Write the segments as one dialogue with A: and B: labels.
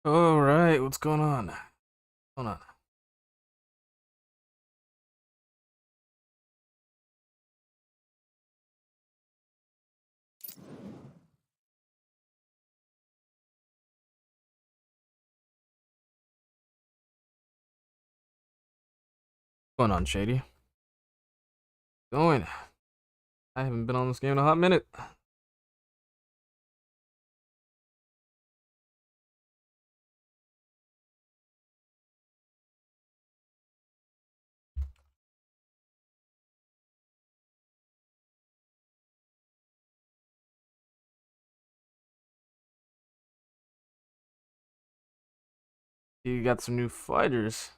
A: All right, what's going on? Hold on. What's going on, Shady? Going. I haven't been on this game in a hot minute. You got some new fighters.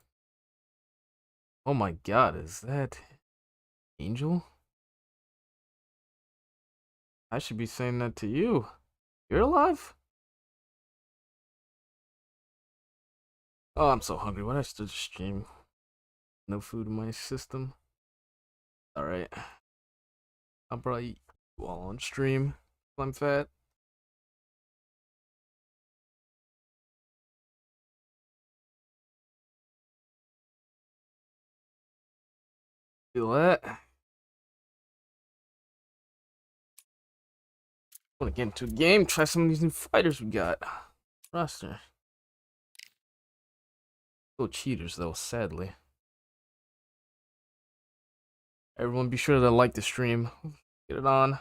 A: Oh my god, is that Angel? I should be saying that to you. You're alive? Oh, I'm so hungry. Why did I start to stream? No food in my system. Alright. I'll probably eat while on stream. I'm fat. Feel that? I want to get into a game, try some of these new fighters we got. Roster. Still cheaters though, sadly. Everyone be sure to like the stream. Get it on.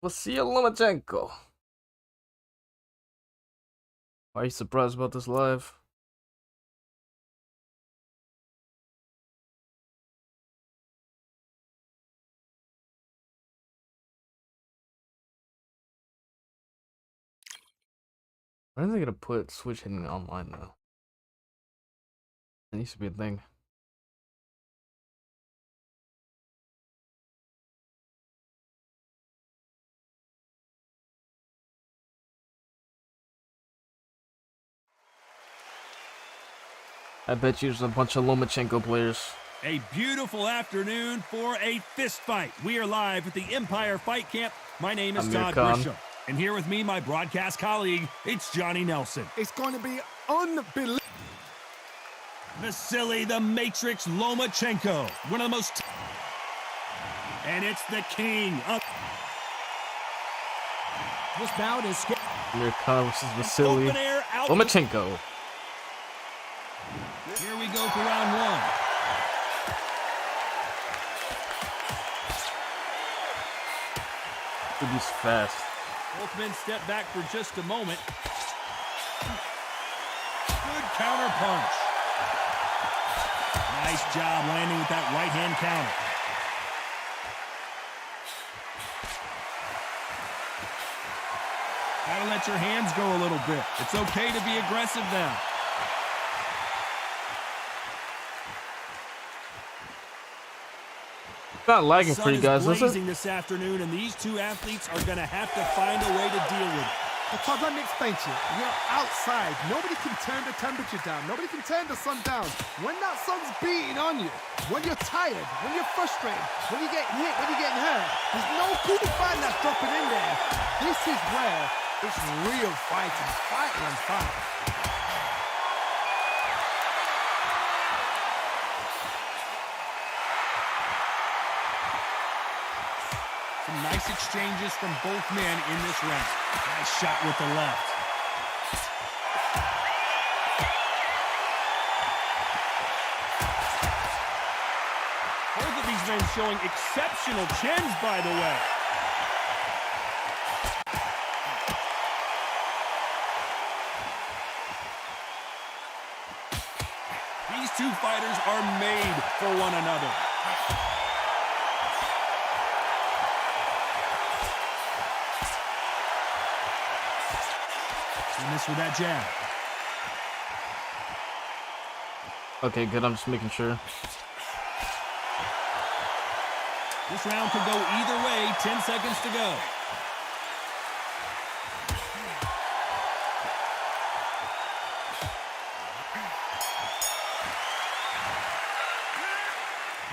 A: Vasil Lomachenko. Are you surprised about this live? When are they gonna put Switch hitting online now? That used to be a thing. I bet you there's a bunch of Lomachenko players.
B: A beautiful afternoon for a fist fight. We are live at the Empire Fight Camp. My name is Todd Grisham. And here with me, my broadcast colleague, it's Johnny Nelson.
C: It's going to be unbelievable.
B: Vasily the Matrix Lomachenko, one of the most... And it's the king of...
C: This bout is...
A: Here comes Vasily Lomachenko.
B: Here we go for round one.
A: He's fast.
B: Both men step back for just a moment. Good counter punch. Nice job landing with that right hand counter. Gotta let your hands go a little bit. It's okay to be aggressive now.
A: Not lagging for you guys, is it?
B: This afternoon, and these two athletes are going to have to find a way to deal with it.
C: Because let me explain to you. You're outside. Nobody can turn the temperature down. Nobody can turn the sun down. When that sun's beating on you, when you're tired, when you're frustrated, when you get hit, when you're getting hurt, there's no cool fight that's dropping in there. This is where it's real fighting. Fight and fight.
B: Some nice exchanges from both men in this round. Nice shot with the left. Both of these men showing exceptional chins, by the way. These two fighters are made for one another. Miss with that jab.
A: Okay, good. I'm just making sure.
B: This round could go either way. 10 seconds to go.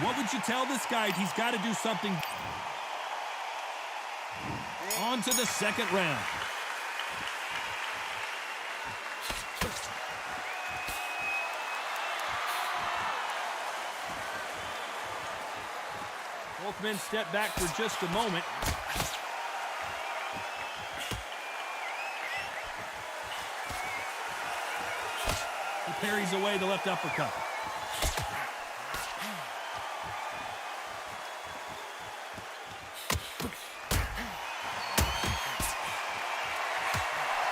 B: What would you tell this guy? He's got to do something. On to the second round. Both men step back for just a moment. He parries away the left uppercut.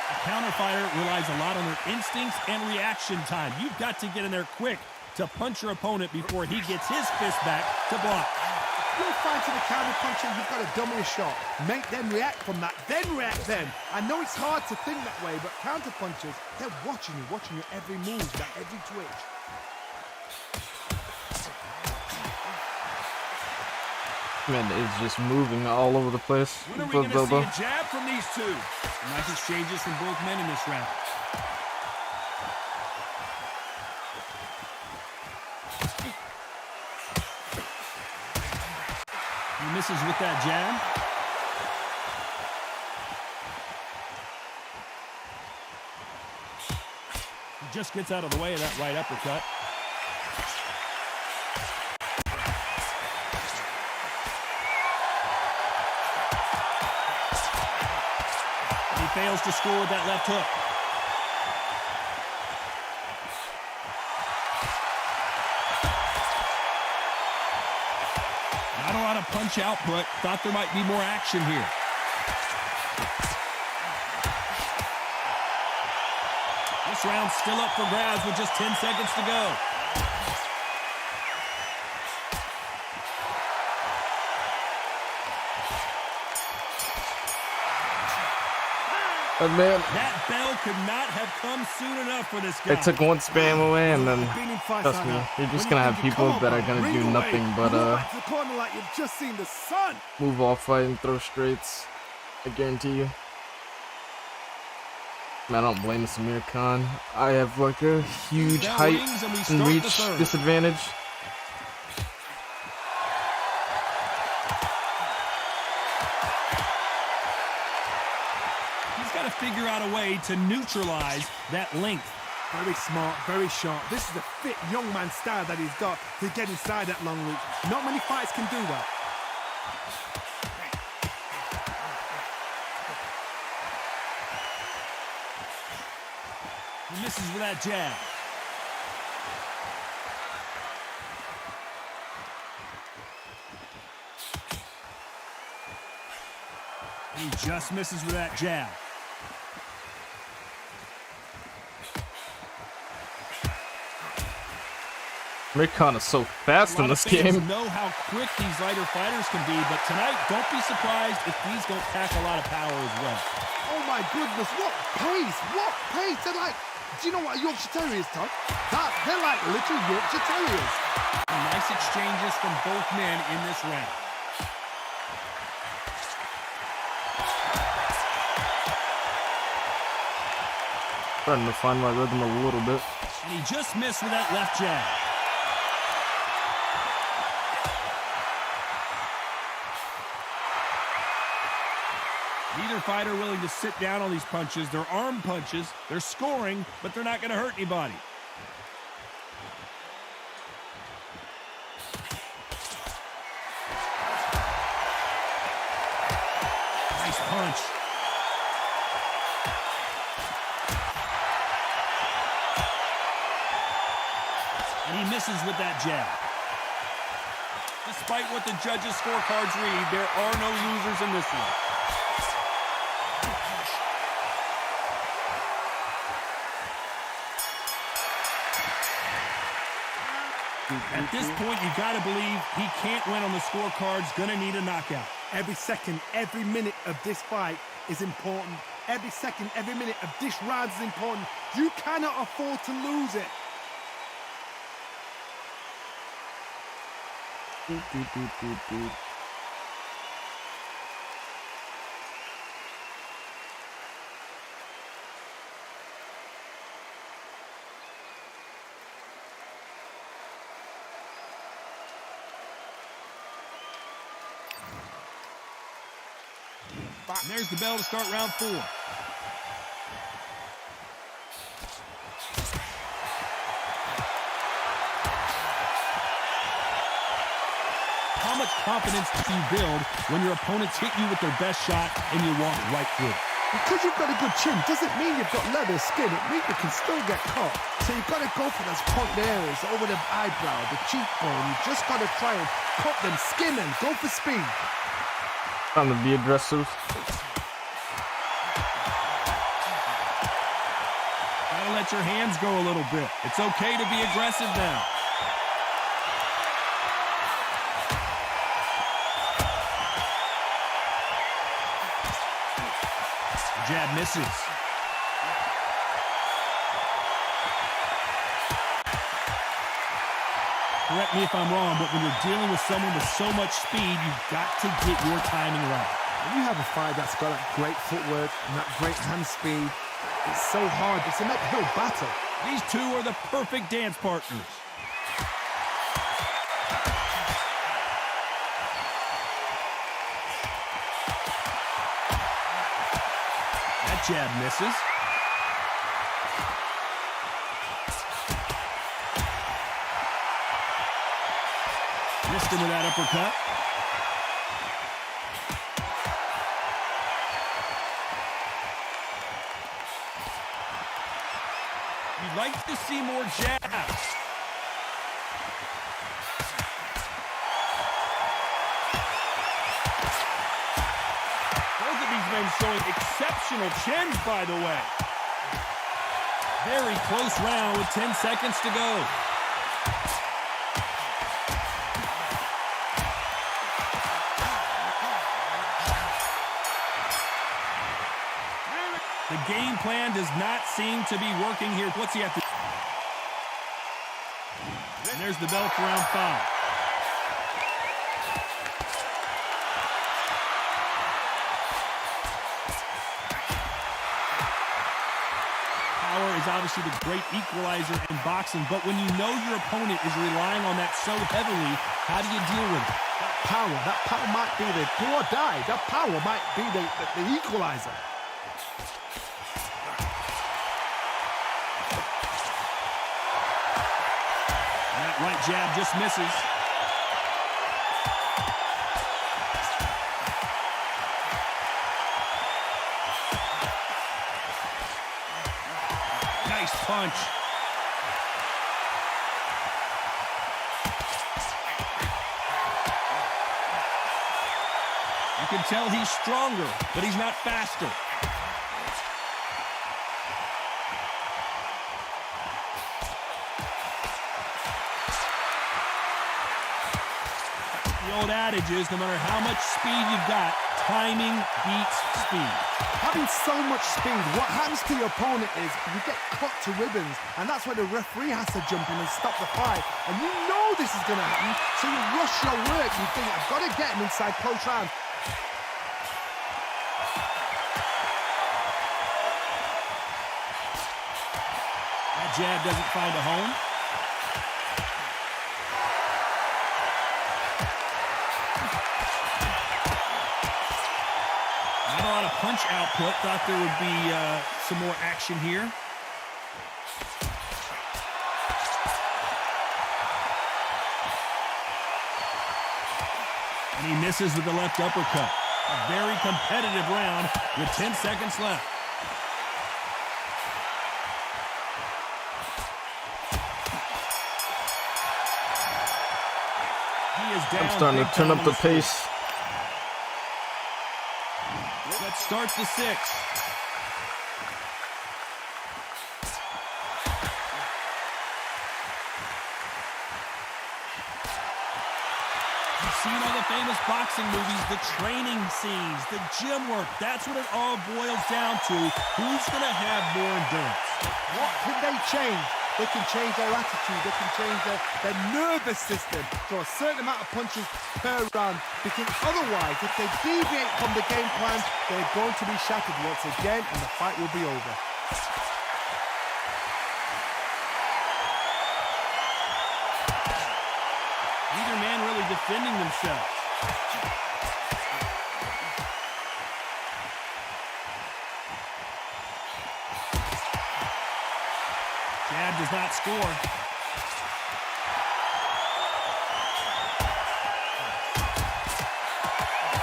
B: A counterfighter relies a lot on their instincts and reaction time. You've got to get in there quick to punch your opponent before he gets his fist back to block.
C: You're fighting a counter puncher, you've got to dummy a shot. Make them react from that, then react then. I know it's hard to think that way, but counter punchers, they're watching your every move, that every twitch.
A: Man, it's just moving all over the place.
B: When are we going to see a jab from these two? Nice exchanges from both men in this round. He misses with that jab. He just gets out of the way of that right uppercut. He fails to score with that left hook. Not a lot of punch output. Thought there might be more action here. This round's still up for grabs with just 10 seconds to go.
A: But man,
B: That bell could not have come soon enough for this guy.
A: they took one spam away, and then trust me, you're just gonna have people that are gonna do nothing but
C: back to the corner like you've just seen the sun.
A: move off, fight, and throw straights. I guarantee you. Man, I don't blame Samir Khan. I have like a huge
B: Bell
A: height
B: rings and we
A: and
B: start the
A: reach
B: third.
A: disadvantage.
B: He's got to figure out a way to neutralize that length.
C: Very smart, very sharp. This is a fit young man style that he's got to get inside that long reach. Not many fights can do that.
B: He misses with that jab. He just misses with that jab.
A: Samir Khan is so fast in this game.
B: Know how quick these lighter fighters can be, but tonight, don't be surprised if these don't pack a lot of power as well.
C: Oh my goodness, what pace, what pace. They're like, do you know what a Yorkshire Terrier is, Todd? They're like little Yorkshire Terriers.
B: Nice exchanges from both men in this round.
A: Starting to find my rhythm a little bit.
B: And he just missed with that left jab. Neither fighter willing to sit down on these punches. They're arm punches. They're scoring, but they're not going to hurt anybody. Nice punch. And he misses with that jab. Despite what the judges' scorecards read, there are no losers in this one. At this point, you got to believe he can't win on the scorecards. Gonna need a knockout.
C: Every second, every minute of this fight is important. Every second, every minute of this round is important. You cannot afford to lose it.
B: And there's the bell to start round 4. How much confidence do you build when your opponents hit you with their best shot and you walk right through it?
C: Because you've got a good chin doesn't mean you've got leather skin. It means you can still get caught. So you've got to go for those pointed areas over the eyebrow, the cheekbone. You just got to try and cut them, skin them, go for speed.
A: Trying to be aggressive.
B: Gotta let your hands go a little bit. It's okay to be aggressive now. Jab misses. Correct me if I'm wrong, but when you're dealing with someone with so much speed, you've got to get your timing right.
C: When you have a fight that's got that great footwork and that great hand speed, it's so hard. It's an uphill battle.
B: These two are the perfect dance partners. That jab misses. Missed him with that uppercut. You'd like to see more jabs. Both of these men showing exceptional chins, by the way. Very close round with 10 seconds to go. The game plan does not seem to be working here. What's he have to do? And there's the bell for round 5. Power is obviously the great equalizer in boxing, but when you know your opponent is relying on that so heavily, how do you deal with it?
C: That power might be the do or die. That power might be the equalizer.
B: Right jab just misses. Nice punch. You can tell he's stronger, but he's not faster. The old adage is, no matter how much speed you've got, timing beats speed.
C: Having so much speed, what happens to your opponent is you get cut to ribbons, and that's where the referee has to jump in and stop the fight. And you know this is going to happen, so you rush your work. You think, I've got to get him inside close round.
B: That jab doesn't find a home. Not a lot of punch output. Thought there would be some more action here. And he misses with the left uppercut. A very competitive round with 10 seconds left. He is down.
A: I'm starting to turn up the pace.
B: Let's start the 6th. You've seen all the famous boxing movies, the training scenes, the gym work. That's what it all boils down to. Who's going to have more endurance?
C: What can they change? They can change their attitude. They can change their nervous system to a certain amount of punches per round. Because otherwise, if they deviate from the game plan, they're going to be shattered once again, and the fight will be over.
B: Neither man really defending themselves. jab does not score.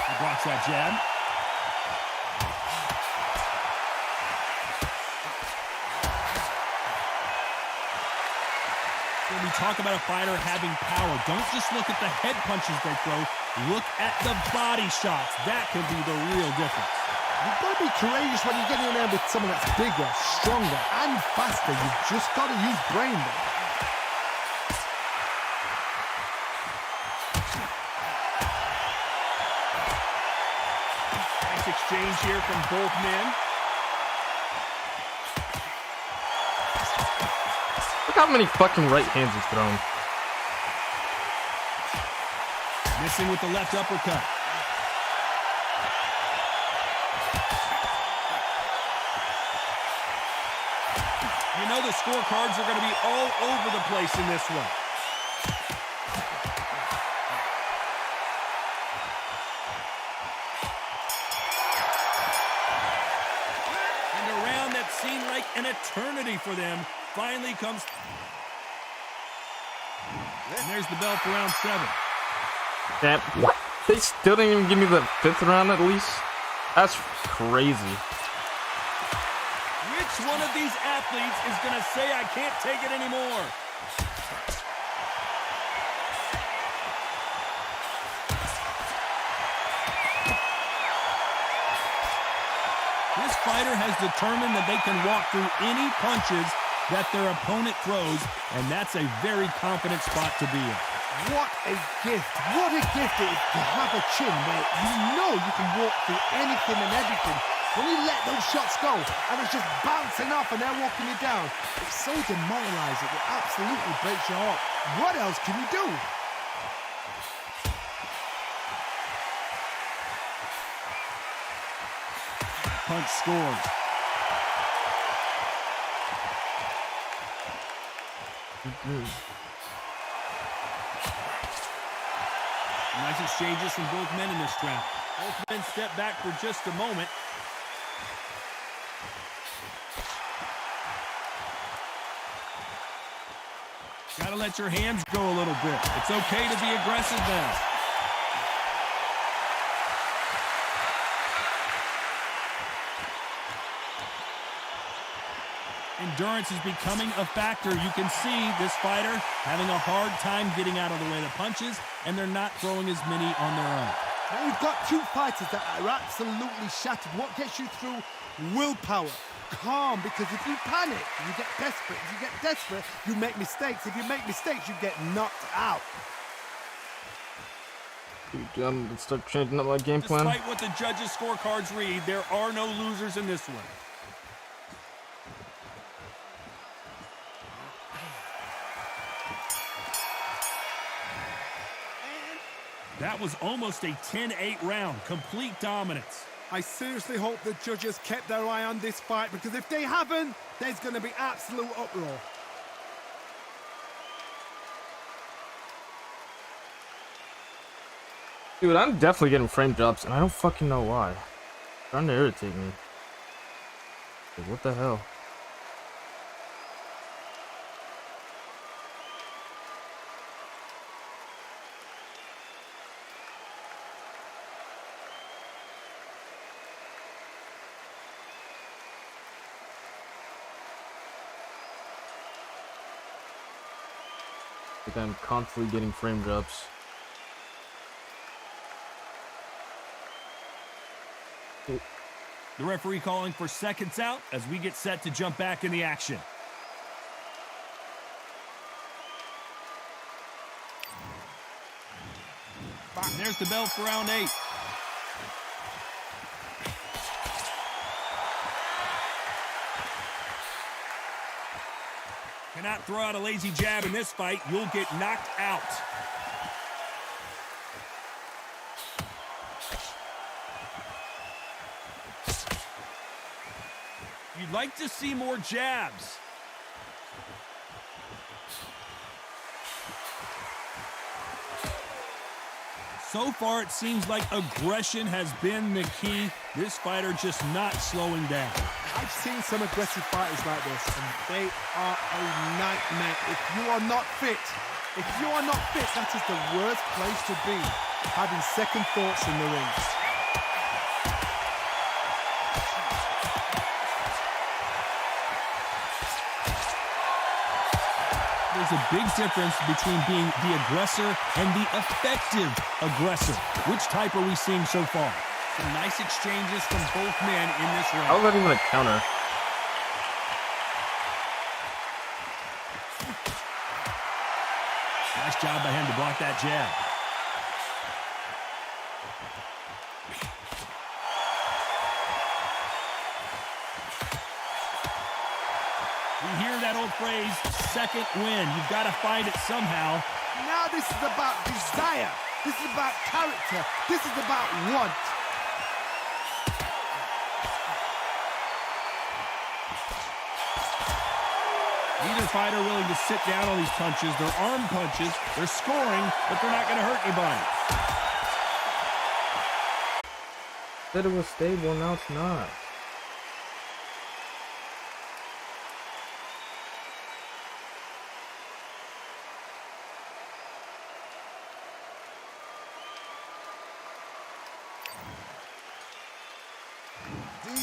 B: He blocks that jab. When we talk about a fighter having power, don't just look at the head punches they throw. Look at the body shots. That could be the real difference.
C: You've got to be courageous when you're getting in there with someone that's bigger, stronger, and faster. You've just got to use brain there.
B: Nice exchange here from both men.
A: Look how many fucking right hands he's thrown.
B: Missing with the left uppercut. You know the scorecards are going to be all over the place in this one. And a round that seemed like an eternity for them finally comes. And there's the bell for round 7.
A: Damn, what? They still didn't even give me the 5th round at least? That's crazy.
B: Which one of these athletes is going to say, I can't take it anymore? This fighter has determined that they can walk through any punches that their opponent throws, and that's a very confident spot to be in.
C: What a gift. What a gift it is to have a chin where you know you can walk through anything and everything. When you let those shots go and it's just bouncing off and they're walking you down, it's so demoralizing. It absolutely breaks your heart. What else can you do?
B: Punch scores. Nice exchanges from both men in this round. Both men step back for just a moment. Gotta let your hands go a little bit. It's okay to be aggressive now. Endurance is becoming a factor. You can see this fighter having a hard time getting out of the way of the punches, and they're not throwing as many on their own.
C: Now you've got two fighters that are absolutely shattered. What gets you through? Willpower. Calm, because if you panic, you get desperate. If you get desperate, you make mistakes. If you make mistakes, you get knocked out.
A: Dude, I'm gonna start changing up my game plan.
B: Despite what the judges' scorecards read, there are no losers in this one. That was almost a 10-8 round. Complete dominance.
C: I seriously hope the judges kept their eye on this fight, because if they haven't, there's going to be absolute uproar.
A: Dude, I'm definitely getting frame drops, and I don't fucking know why. It's trying to irritate me. Like, what the hell? Like, I'm constantly getting frame drops.
B: The referee calling for seconds out as we get set to jump back in the action. And there's the bell for round 8. Cannot throw out a lazy jab in this fight. You'll get knocked out. You'd like to see more jabs. So far, it seems like aggression has been the key. This fighter just not slowing down.
C: I've seen some aggressive fighters like this, and they are a nightmare. If you are not fit, that is the worst place to be, having second thoughts in the ring.
B: There's a big difference between being the aggressor and the effective aggressor. Which type are we seeing so far? Some nice exchanges from both men in this round.
A: How about even a counter?
B: Nice job by him to block that jab. We hear that old phrase, second win. You've got to find it somehow.
C: Now this is about desire. This is about character. This is about want.
B: Neither fighter willing to sit down on these punches. They're arm punches. They're scoring, but they're not going to hurt anybody.
A: Said it was stable, now it's not.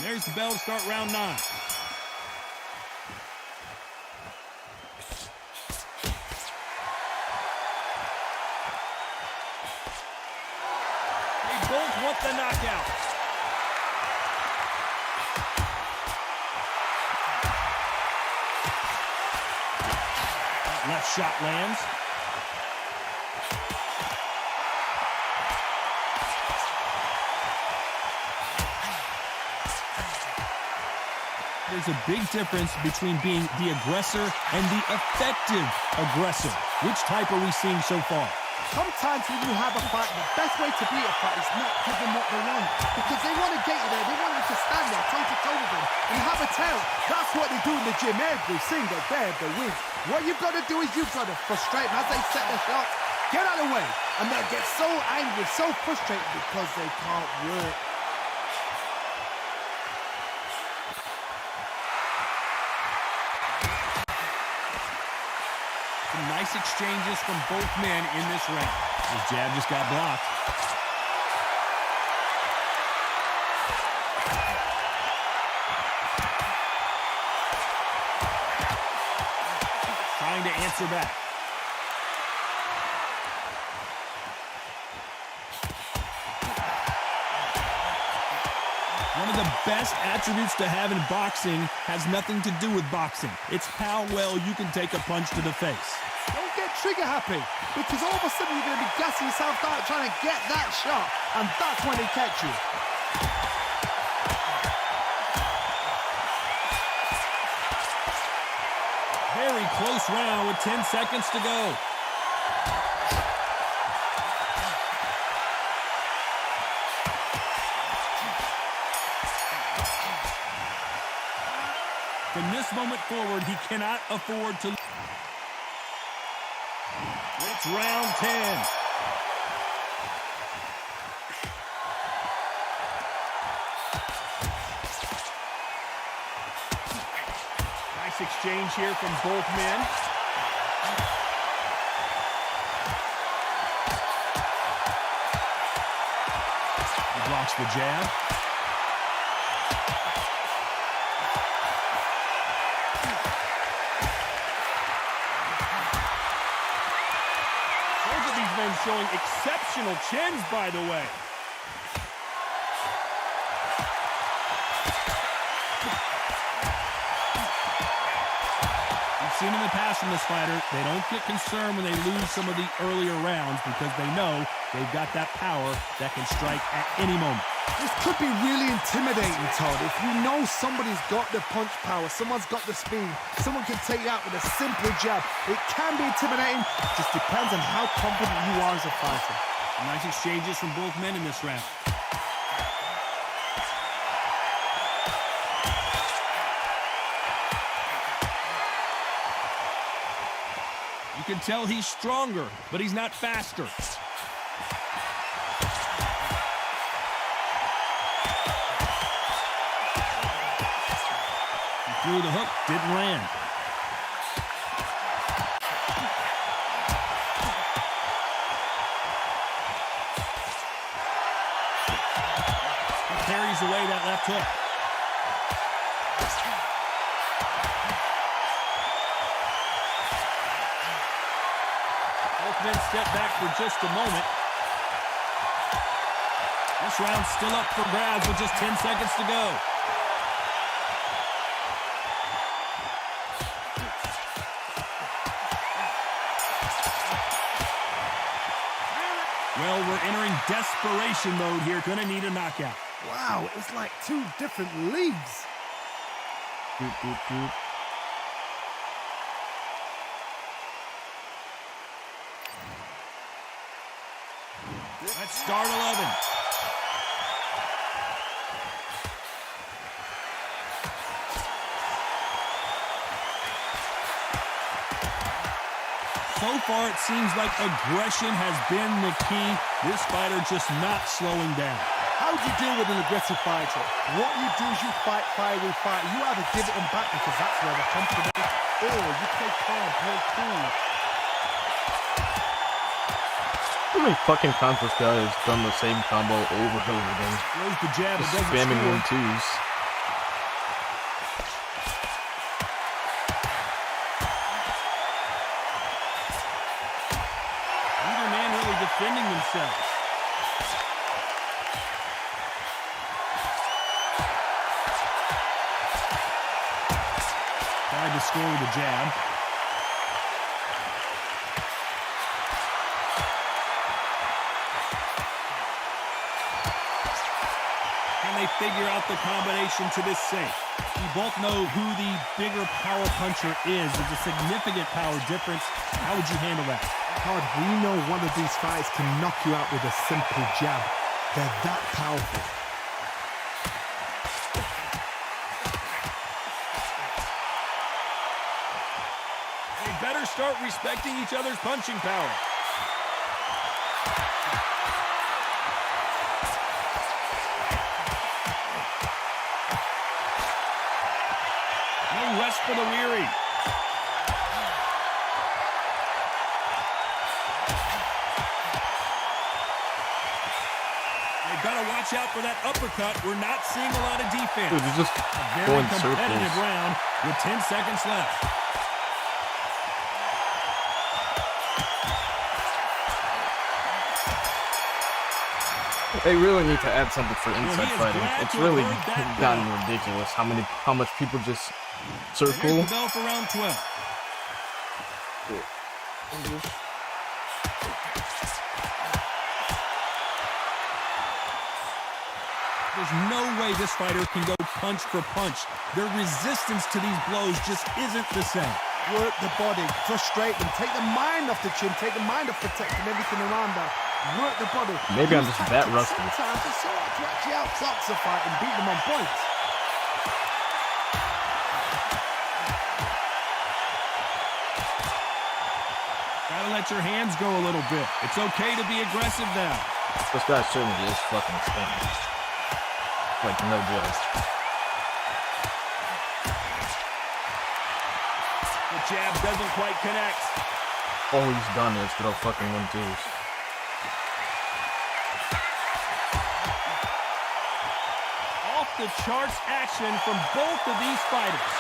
B: There's the bell to start round 9. They both want the knockout. Left shot lands. There's a big difference between being the aggressor and the effective aggressor. Which type are we seeing so far?
C: Sometimes when you have a fight, the best way to beat a fight is not give them what they want. Because they want to get you there. They want you to stand there, toe-to-toe with them, and have a tail. That's what they do in the gym every single day of the week. What you've got to do is you've got to frustrate them as they set their shots. Get out of the way. And they'll get so angry, so frustrated because they can't work.
B: Some nice exchanges from both men in this round. His jab just got blocked. Trying to answer back. One of the best attributes to have in boxing has nothing to do with boxing. It's how well you can take a punch to the face.
C: Don't get trigger happy, because all of a sudden you're going to be gassing yourself out trying to get that shot, and that's when they catch you.
B: Very close round with 10 seconds to go. From this moment forward, he cannot afford to. It's round 10. Nice exchange here from both men. He blocks the jab. Showing exceptional chins, by the way. We've seen in the past from this fighter, they don't get concerned when they lose some of the earlier rounds because they know they've got that power that can strike at any moment.
C: This could be really intimidating, Todd. If you know somebody's got the punch power, someone's got the speed, someone can take you out with a simple jab, it can be intimidating. It just depends on how confident you are as a fighter.
B: Nice exchanges from both men in this round. You can tell he's stronger, but he's not faster. through the hook, didn't land. He carries away that left hook. Both men step back for just a moment. This round's still up for grabs with just 10 seconds to go. Well, we're entering desperation mode here. Gonna need a knockout.
C: Wow, it's like two different leagues.
A: Doop, doop, doop.
B: Let's start 11. So far, it seems like aggression has been the key. This fighter just not slowing down.
C: How do you deal with an aggressive fighter? What you do is you fight, fire with fight. You either give it them back because that's where the confidence is, or you play calm, play cool.
A: How many fucking times this guy has done the same combo over and over again?
B: Throws the jab, it
A: Just
B: doesn't
A: spamming
B: score.
A: 1-2s.
B: Neither man really defending themselves. Tried to score with a jab. Can they figure out the combination to this safe? We both know who the bigger power puncher is. There's a significant power difference. How would you handle that?
C: Todd, we know one of these fights can knock you out with a simple jab. They're that powerful.
B: They better start respecting each other's punching power. No rest for the weary. They've got to watch out for that uppercut. We're not seeing a lot of defense.
A: Dude, they're just
B: A very
A: going
B: competitive
A: circles.
B: round with 10 seconds left.
A: They really need to add something for inside
B: he is
A: fighting.
B: glad
A: It's
B: to have
A: really
B: heard that
A: gotten
B: bell.
A: ridiculous how much people just
B: There's
A: circle.
B: the bell for round 12. There's no way this fighter can go punch for punch. Their resistance to these blows just isn't the same.
C: Work the body, frustrate them, take the mind off the chin, take the mind off protecting everything around that. Work the body.
A: Maybe I'm
C: Use
A: just that
C: tactics
A: rusty.
C: Sometimes it's so hard to actually outclock a fight and beat them on points.
B: Gotta let your hands go a little bit. It's okay to be aggressive now.
A: This guy certainly is fucking stunning. Like, no joke.
B: The jab doesn't quite connect.
A: All he's done is throw fucking 1-2s.
B: Off the charts action from both of these fighters.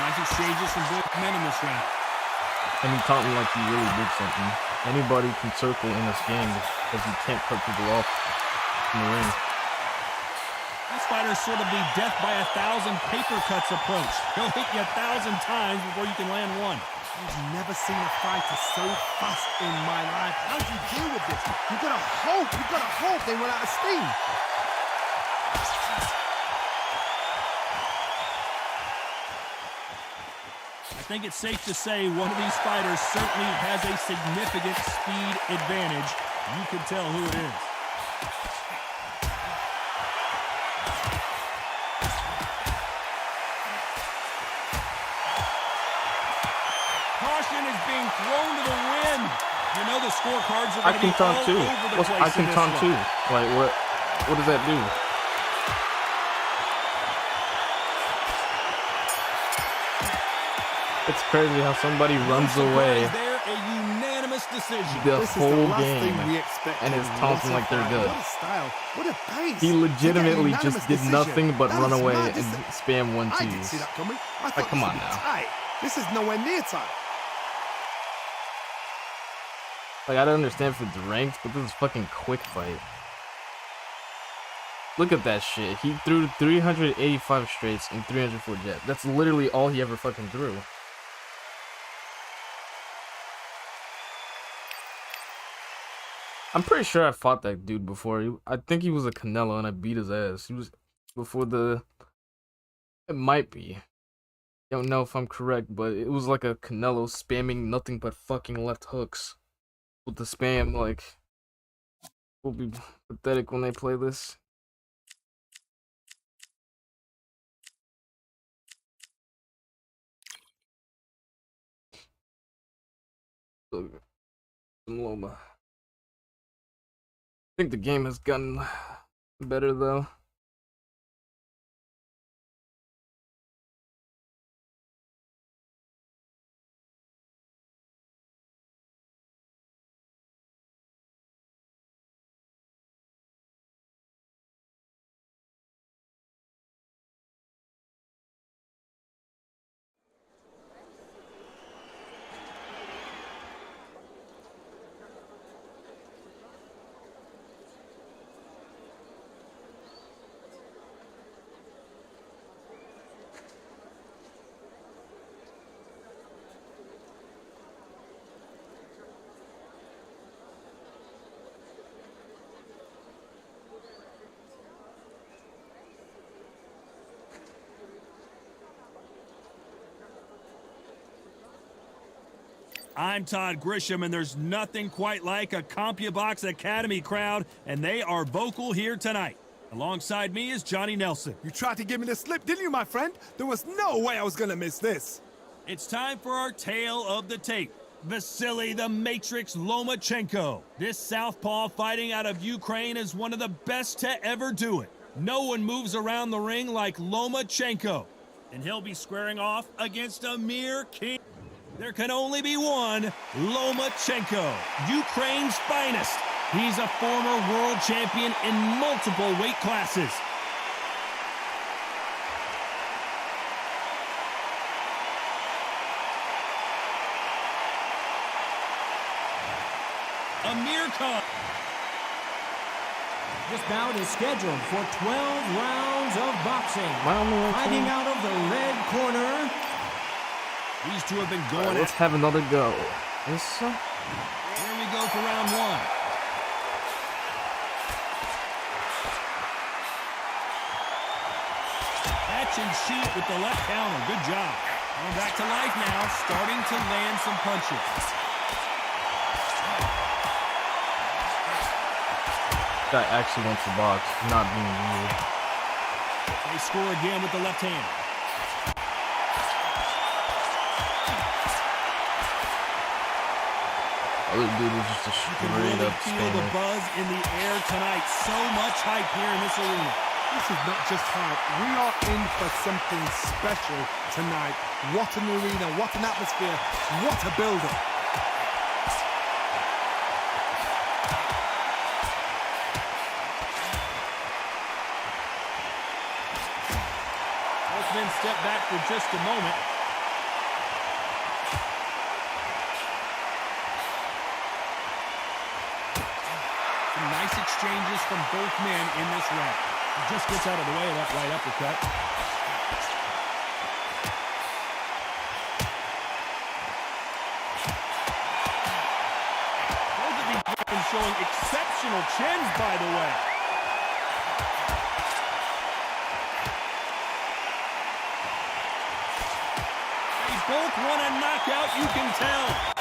B: Nice exchanges from both men in this round.
A: And he taught me like he really did something. Anybody can circle in this game because you can't cut people off in the ring.
B: This fighter's sort of the death by 1,000 paper cuts approach. He'll hit you 1,000 times before you can land one.
C: I've never seen a fighter so fast in my life. How do you deal with this? You've got to hope they run out of steam.
B: I think it's safe to say one of these fighters certainly has a significant speed advantage. You can tell who it is. Caution is being thrown to the wind. You know the scorecards are
A: I
B: going to
A: can
B: be
A: taunt
B: all
A: too.
B: over the place
A: I can
B: in this
A: taunt
B: one.
A: too. Like, what does that do? It's crazy how somebody runs away
B: There, a unanimous decision.
A: the
C: This is
A: whole
C: the last
A: game
C: thing we expect.
A: and is taunting like they're good.
C: What a style. What a pace.
A: He legitimately
C: To get a
A: just did
C: unanimous
A: nothing
C: decision.
A: but
C: That
A: run
C: is
A: away
C: mad.
A: and spam one
C: I didn't see
A: twos.
C: that coming. I thought
A: Like, come
C: this
A: on
C: would be
A: now.
C: tight. This is nowhere near tight.
A: Like, I don't understand if it's ranked, but this is fucking quick fight. Look at that shit. He threw 385 straights and 304 jet. That's literally all he ever fucking threw. I'm pretty sure I fought that dude before. I think he was a Canelo and I beat his ass. He was before the... It might be. Don't know if I'm correct, but it was like a Canelo spamming nothing but fucking left hooks. With the spam, like... will be pathetic when they play this. Loma. I think the game has gotten better though.
B: I'm Todd Grisham, and there's nothing quite like a CompuBox Academy crowd, and they are vocal here tonight. Alongside me is Johnny Nelson.
C: You tried to give me the slip, didn't you, my friend? There was no way I was gonna miss this.
B: It's time for our tale of the tape. Vasily the Matrix Lomachenko. This southpaw fighting out of Ukraine is one of the best to ever do it. No one moves around the ring like Lomachenko, and he'll be squaring off against Amir King. There can only be one, Lomachenko, Ukraine's finest. He's a former world champion in multiple weight classes. Amir Khan.
D: This bout is scheduled for 12 rounds of boxing. Fighting out of the red corner.
B: These two have been going
A: Let's have another go.
B: Here we go for round one. Catch and shoot with the left counter. Good job. Going back to life now, starting to land some punches.
A: Guy actually wants to box, not being weird.
B: They score again with the left hand.
A: Other dude is just a
B: You can
A: straight
B: really
A: up
B: feel the
A: spammer.
B: buzz in the air tonight. So much hype here in this arena.
C: This is not just hype. We are in for something special tonight. What an arena, what an atmosphere, what a building.
B: Both men step back for just a moment. Some nice exchanges from both men in this round. He just gets out of the way of that right uppercut. Both of these weapons showing exceptional chins, by the way. They both want a knockout, you can tell.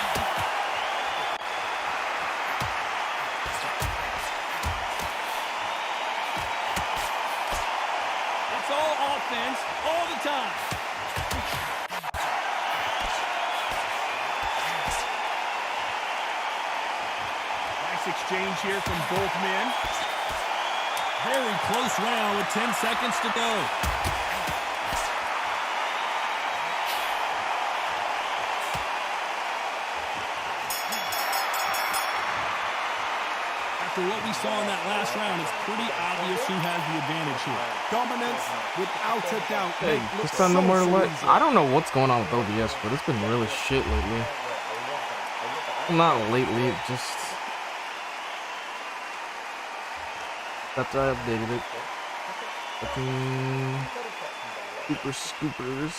B: It's all offense, all the time. Nice exchange here from both men. Very close round with 10 seconds to go. after what we saw in that last round, it's pretty obvious who has the advantage here.
C: Dominance, without a doubt.
A: Hey, just got no more to let. I don't know what's going on with OBS, but it's been really shit lately. Well, not lately, just after I updated it. Fucking super scoopers.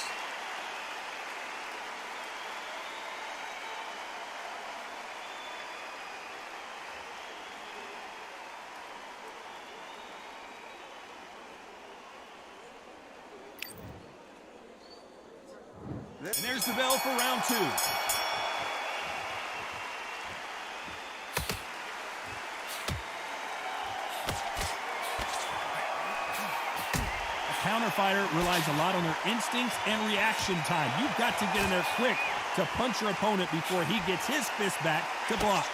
B: And there's the bell for round 2. Counter fighter relies a lot on their instincts and reaction time. You've got to get in there quick to punch your opponent before he gets his fist back to block.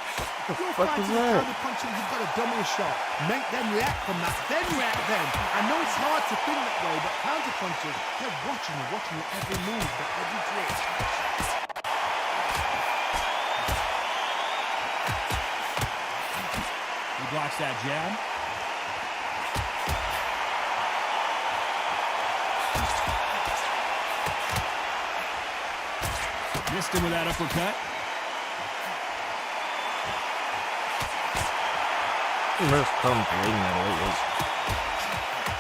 C: If you're fighting counter punching, you've got to dummy a shot. Make them react from that, then react then. I know it's hard to think that way, but counter punchers, they're watching your every move, but every twitch.
B: He blocks that jab. Missed him with that uppercut.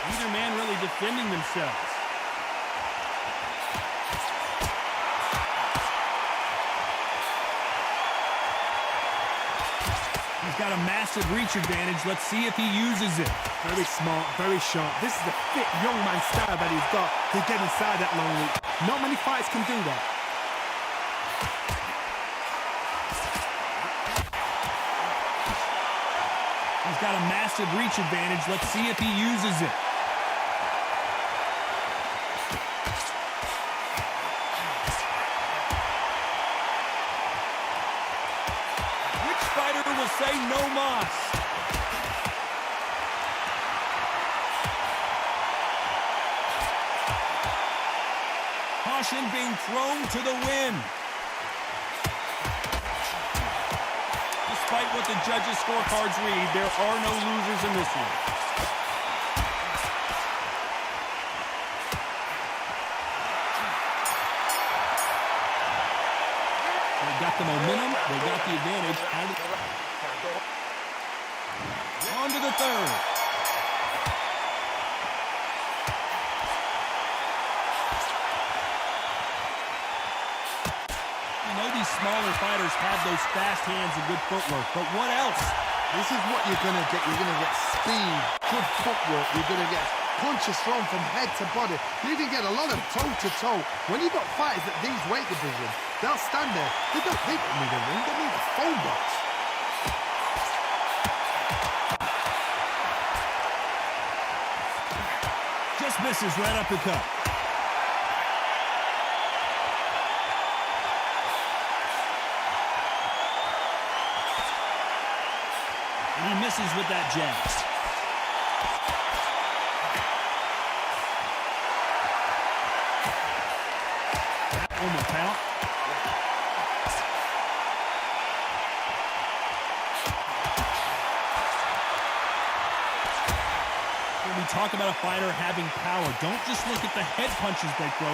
B: Neither man really defending themselves. He's got a massive reach advantage. Let's see if he uses it.
C: Very smart, very sharp. This is a fit young man style that he's got to get inside that long reach. Not many fighters can do that.
B: He's got a massive reach advantage. Let's see if he uses it. Which fighter will say no mas? Caution being thrown to the wind. Despite what the judges' scorecards read, there are no losers in this one. They got the momentum, they got the advantage. On to the third. These smaller fighters have those fast hands and good footwork, but what else?
C: This is what you're going to get. You're going to get speed, good footwork. You're going to get punches thrown from head to body. You can get a lot of toe-to-toe. When you've got fighters at these weight divisions, they'll stand there. They don't need a ring. They need a phone box.
B: Just misses right uppercut. And he misses with that jab. That one will count. When we talk about a fighter having power, don't just look at the head punches they throw.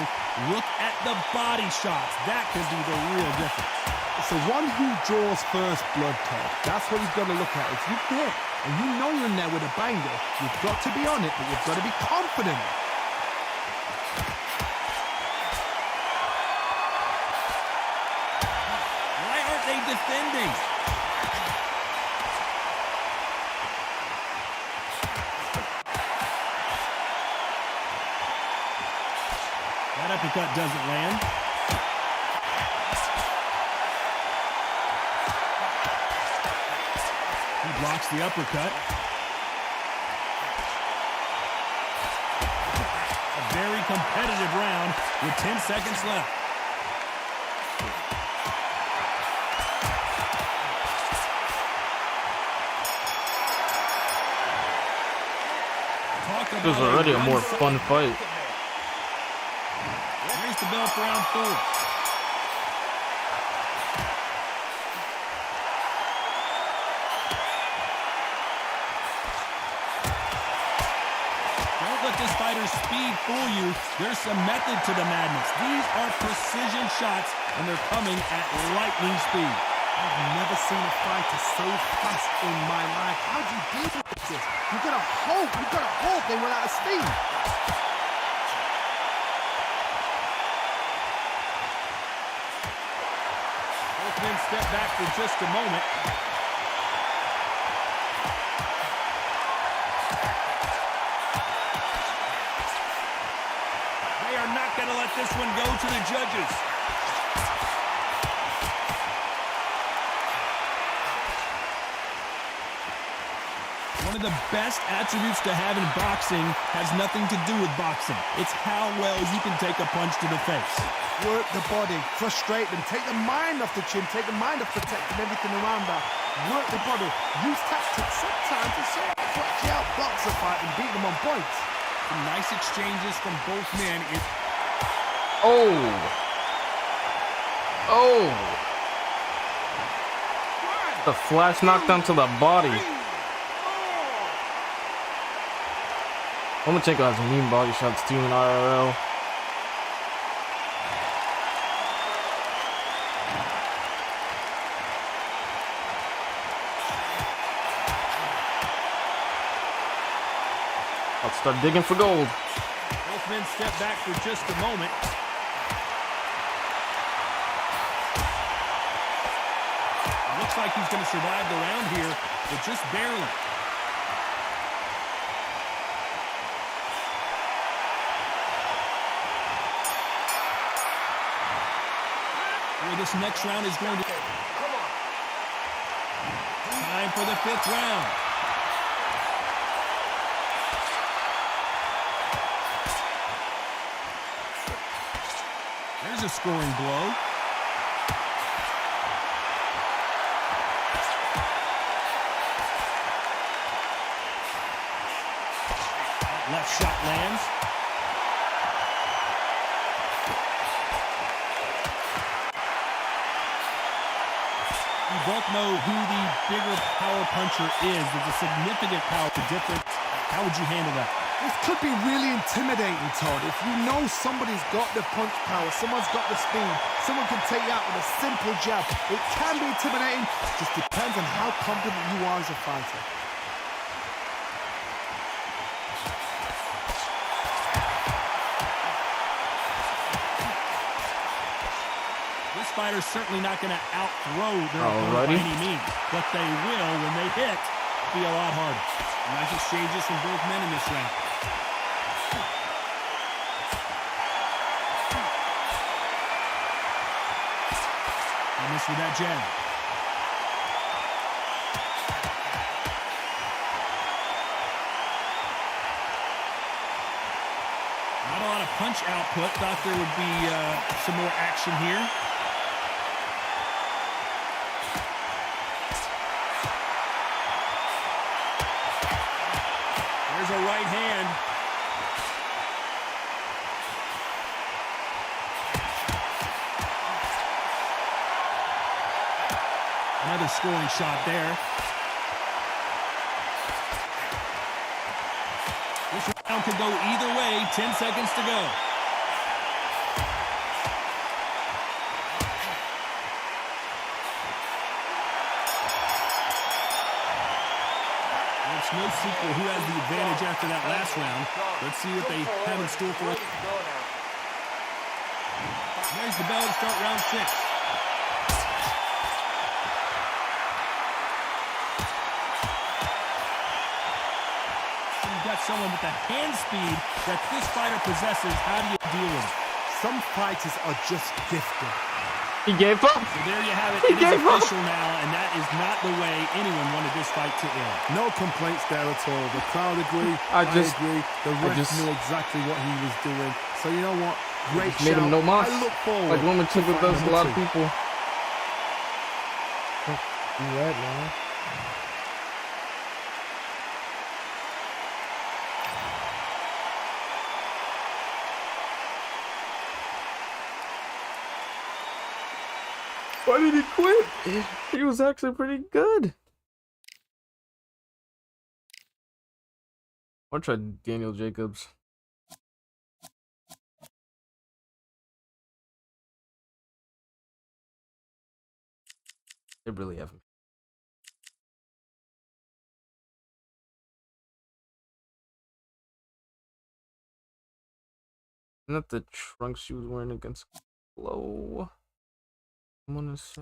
B: Look at the body shots. That could be the real difference.
C: It's the one who draws first blood, Todd. That's what you've got to look at. If you hit and you know you're in there with a banger, you've got to be on it, but you've got to be confident.
B: Why aren't they defending? That uppercut doesn't land. He blocks the uppercut. A very competitive round with 10 seconds left.
A: It was already a more fun fight.
B: Here's the bell for round 4. this fighter's speed fool you. There's some method to the madness. These are precision shots, and they're coming at lightning speed.
C: I've never seen a fighter so fast in my life. How do you deal with this? You've got to hope they run out of steam.
B: Both men step back for just a moment. They are not going to let this one go to the judges. One of the best attributes to have in boxing has nothing to do with boxing. It's how well you can take a punch to the face.
C: Work the body, frustrate them, take the mind off the chin, take the mind off protecting everything around that. Work the body, use tactics sometimes to sort of stretch out, blocks a fight and beat them on points.
B: Some nice exchanges from both men.
A: The flash knockdown to the body. Lomachenko has mean body shots too in IRL. I'll start digging for gold.
B: Both men step back for just a moment. It looks like he's going to survive the round here, but just barely. This next round is going to... Time for the 5th round. There's a scoring blow. Left shot lands. We both know who the bigger power puncher is. There's a significant power difference. How would you handle that?
C: This could be really intimidating, Todd. If you know somebody's got the punch power, someone's got the speed, someone can take you out with a simple jab. It can be intimidating. It just depends on how confident you are as a fighter.
B: This fighter's certainly not going to out-throw their opponent by any means, but they will, when they hit, be a lot harder. Nice exchanges from both men in this round. And this with that jab. Not a lot of punch output. Thought there would be some more action here. There's a right hand. Another scoring shot there. This round could go either way. 10 seconds to go. It's no secret who has the advantage after that last round. Let's see what they have in store for us. There's the bell to start round 6. You've got someone with the hand speed that this fighter possesses. How do you deal with it?
C: Some fighters are just gifted.
A: He gave up.
B: So there you have it. It is official now, and that is not the way anyone wanted this fight to end.
C: No complaints there at all. The crowd agree. I agree. The ref knew exactly what he was doing. So you know what? Great shout.
A: Made him no mas.
C: I look forward.
A: Like Lomachenko does a lot of people. Do that, man. Why did he quit? He was actually pretty good. I'll try Daniel Jacobs. They really have. Isn't that the trunks she was wearing against Glow? I wanna say.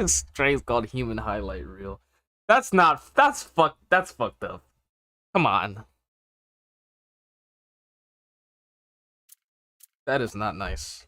A: Stray's called human highlight reel. That's fucked up. Come on. That is not nice.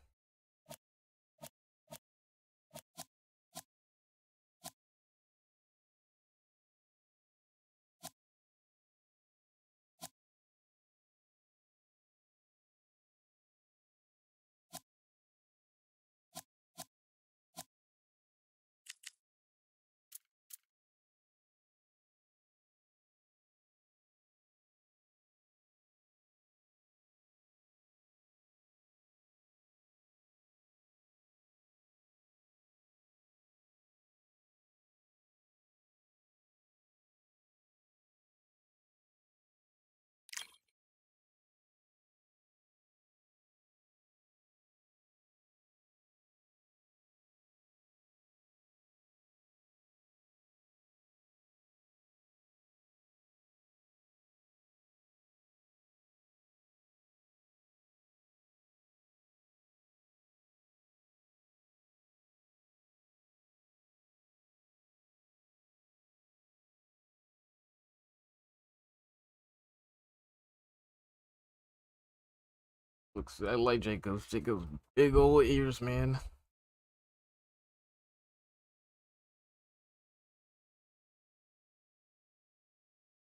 A: I like Jacob's. Jacob's big old ears, man.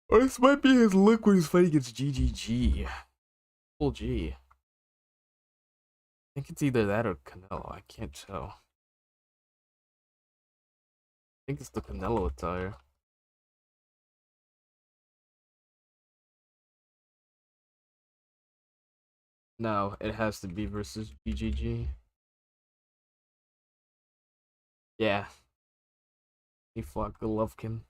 A: Or this might be his look when he's fighting against GGG. Full G. I think it's either that or Canelo. I can't tell. I think it's the Canelo attire. No, it has to be versus GGG. Yeah. He fought Golovkin.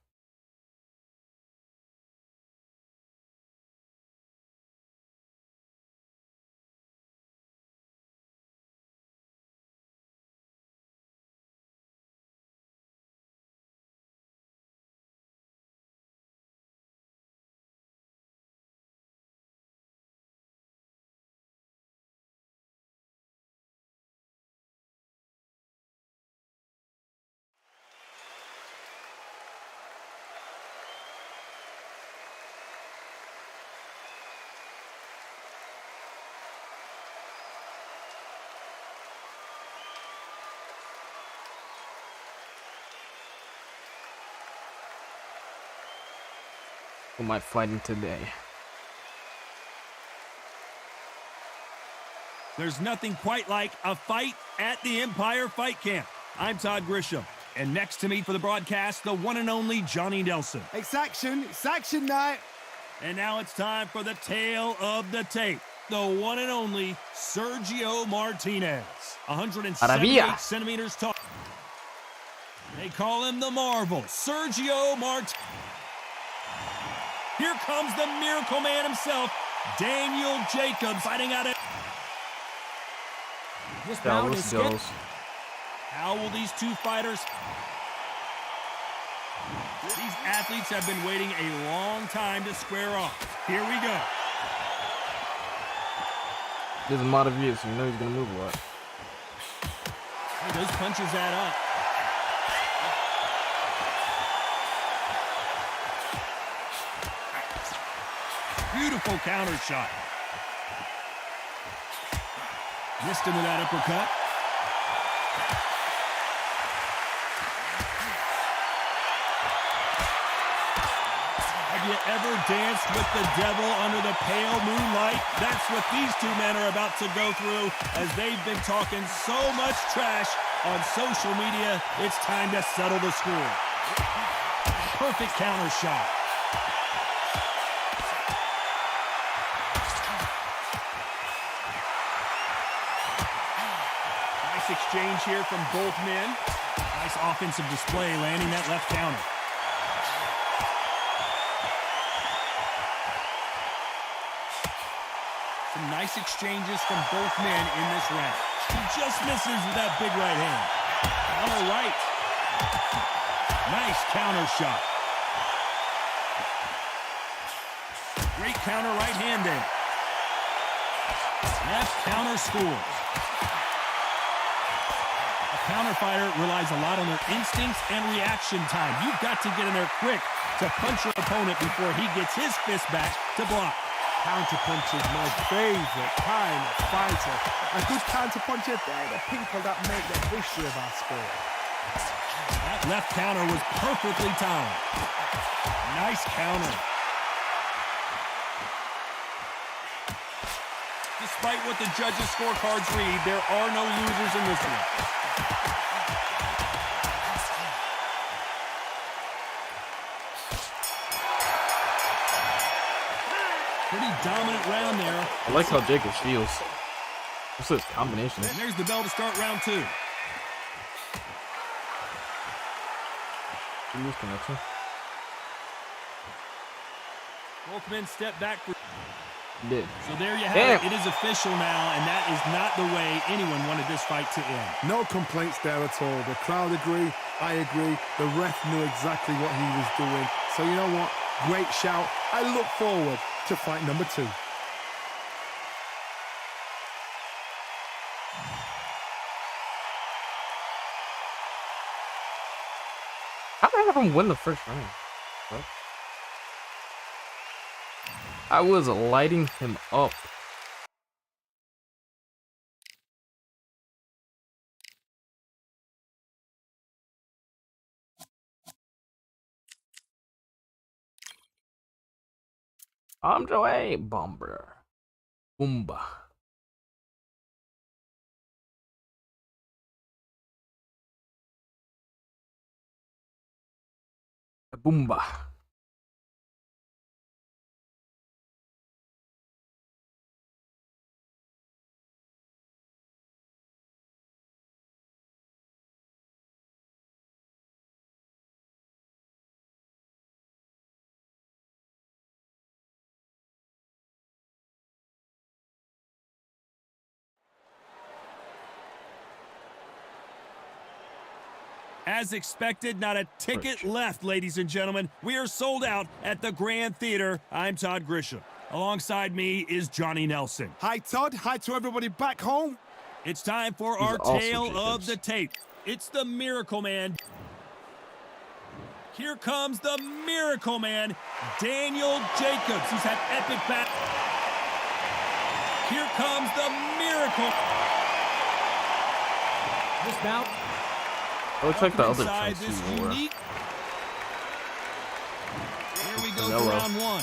A: Who am I fighting today?
B: There's nothing quite like a fight at the Empire Fight Camp. I'm Todd Grisham, and next to me for the broadcast, the one and only Johnny Nelson.
C: It's action night.
B: And now it's time for the tale of the tape. The one and only Sergio Martinez. 178 centimeters tall. They call him the Marvel, Sergio Martinez. Here comes the Miracle Man himself, Daniel Jacobs, fighting out of...
D: This bout is scheduled.
B: How will these two fighters... These athletes have been waiting a long time to square off. Here we go.
A: There's a lot of views, so you know he's gonna move a lot.
B: Hey, those punches add up. Beautiful counter shot. Missed him with that uppercut. Have you ever danced with the devil under the pale moonlight? That's what these two men are about to go through as they've been talking so much trash on social media. It's time to settle the score. Perfect counter shot. exchange here from both men. Nice offensive display, landing that left counter. Some nice exchanges from both men in this round. He just misses with that big right hand. Counter right. Nice counter shot. Great counter right hand there. Left counter scores. A counter fighter relies a lot on their instincts and reaction time. You've got to get in there quick to punch your opponent before he gets his fist back to block.
C: Counterpunch is my favorite kind of fighter. A good counterpuncher, they're the people that make the history of our sport.
B: That left counter was perfectly timed. Nice counter. Despite what the judges' scorecards read, there are no losers in this one. Pretty dominant round there.
A: I like how Jacobs feels. What's this combination?
B: And there's the bell to start round 2.
A: Lose connection.
B: Both men step back for...
A: Did.
B: So there you have it. It is official now, and that is not the way anyone wanted this fight to end.
C: No complaints there at all. The crowd agree. I agree. The ref knew exactly what he was doing. So you know what? Great shout. I look forward to fight number 2.
A: How did I have him win the first round? What? I was lighting him up. I'm Joey Bomber. Boomba. Boomba.
B: As expected, not a ticket left, ladies and gentlemen. We are sold out at the Grand Theater. I'm Todd Grisham. Alongside me is Johnny Nelson.
C: Hi, Todd. Hi to everybody back home.
B: It's time for our tale of the tape. It's the Miracle Man. Here comes the Miracle Man, Daniel Jacobs. He's had epic back. Here comes the Miracle.
D: This bout.
A: It looks like the other
B: Inside
A: chance
B: this
A: you wore.
B: unique. Here we go to
A: Hello.
B: round 1.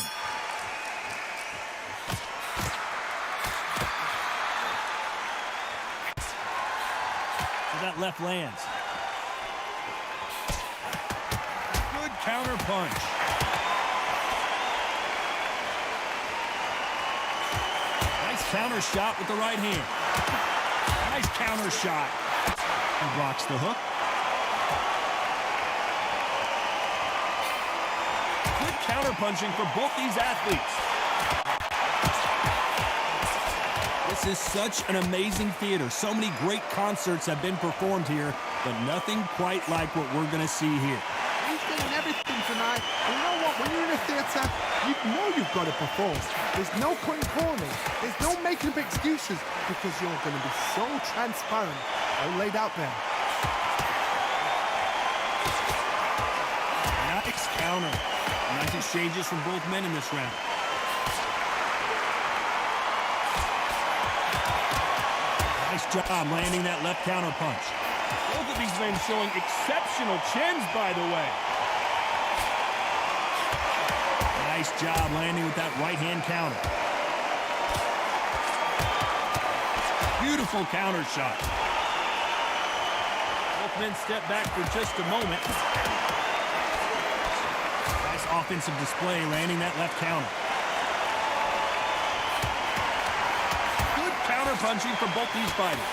B: So that left lands. Good counter punch. Nice counter shot with the right hand. Nice counter shot. He blocks the hook. Good counter-punching for both these athletes. This is such an amazing theater. So many great concerts have been performed here, but nothing quite like what we're going to see here.
C: He's getting everything tonight. You know what? When you're in a theatre, you know you've got to perform. There's no cutting corners. There's no making up excuses because you're going to be so transparent. All laid out there.
B: Nice counter. Nice exchanges from both men in this round. Nice job landing that left counter punch. Both of these men showing exceptional chins, by the way. Nice job landing with that right hand counter. Beautiful counter shot. Both men step back for just a moment. Nice offensive display, landing that left counter. Good counter punching from both these fighters.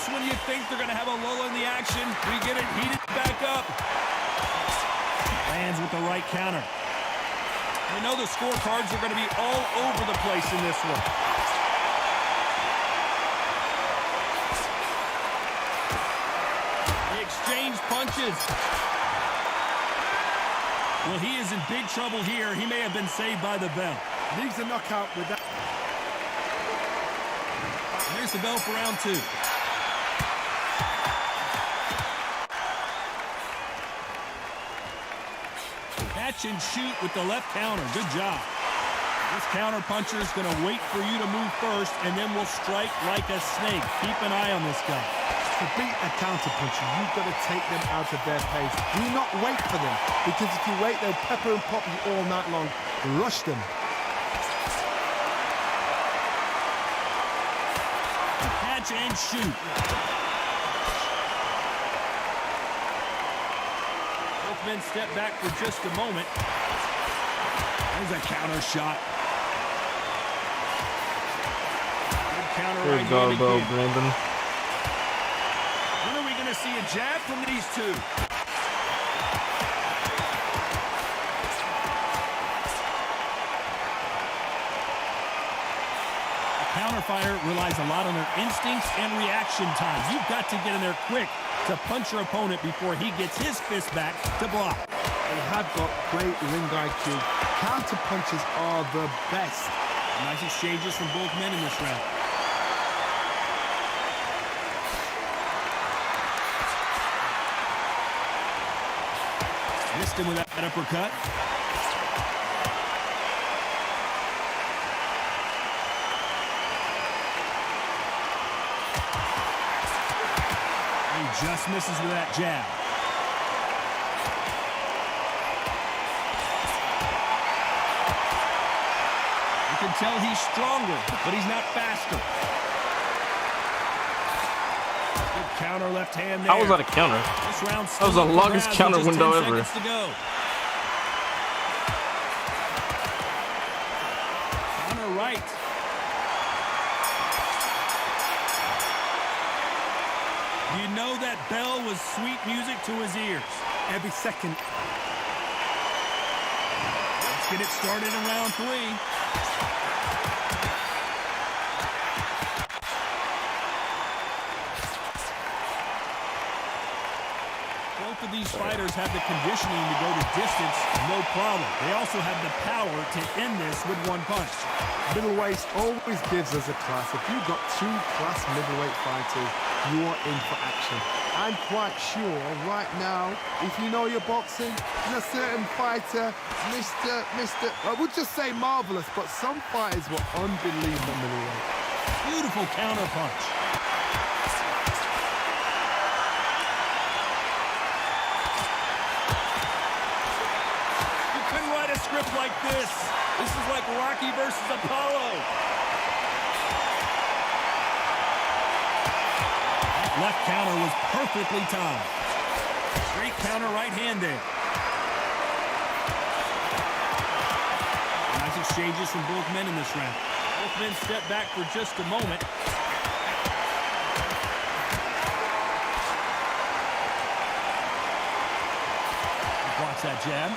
B: Just when you think they're going to have a lull in the action, we get it heated back up. Lands with the right counter. You know the scorecards are going to be all over the place in this one. They exchange punches. Well, he is in big trouble here. He may have been saved by the bell.
C: Leaves a knockout with that.
B: Here's the bell for round 2. Catch and shoot with the left counter. Good job. This counter puncher is going to wait for you to move first, and then will strike like a snake. Keep an eye on this guy.
C: To beat a counter puncher, you've got to take them out of their pace. Do not wait for them, because if you wait, they'll pepper and pop you all night long. Rush them.
B: Catch and shoot. Both men step back for just a moment. There's a counter shot. Good counter right hand again.
A: Brandon.
B: When are we going to see a jab from these two? A counter fighter relies a lot on their instincts and reaction time. You've got to get in there quick to punch your opponent before he gets his fist back to block.
C: They have got great ring IQ. Counter punches are the best.
B: Nice exchanges from both men in this round. Missed him with that uppercut. He just misses with that jab. You can tell he's stronger, but he's not faster. Good counter left hand there.
A: How was that a counter?
B: This round
A: That was the longest counter window ever.
B: To go. Counter right. You know that bell was sweet music to his ears.
C: Every second.
B: Let's get it started in round 3. Both of these fighters have the conditioning to go the distance, no problem. They also have the power to end this with one punch.
C: Middleweight always gives us a class. If you've got 2 class middleweight fighters, you are in for action. I'm quite sure right now, if you know your boxing, a certain fighter, I would just say marvelous, but some fighters were unbelievable middleweight.
B: Beautiful counter punch. You couldn't write a script like this. This is like Rocky versus Apollo. Left counter was perfectly timed. Straight counter right hand there. Nice exchanges from both men in this round. Both men step back for just a moment. Watch that jab.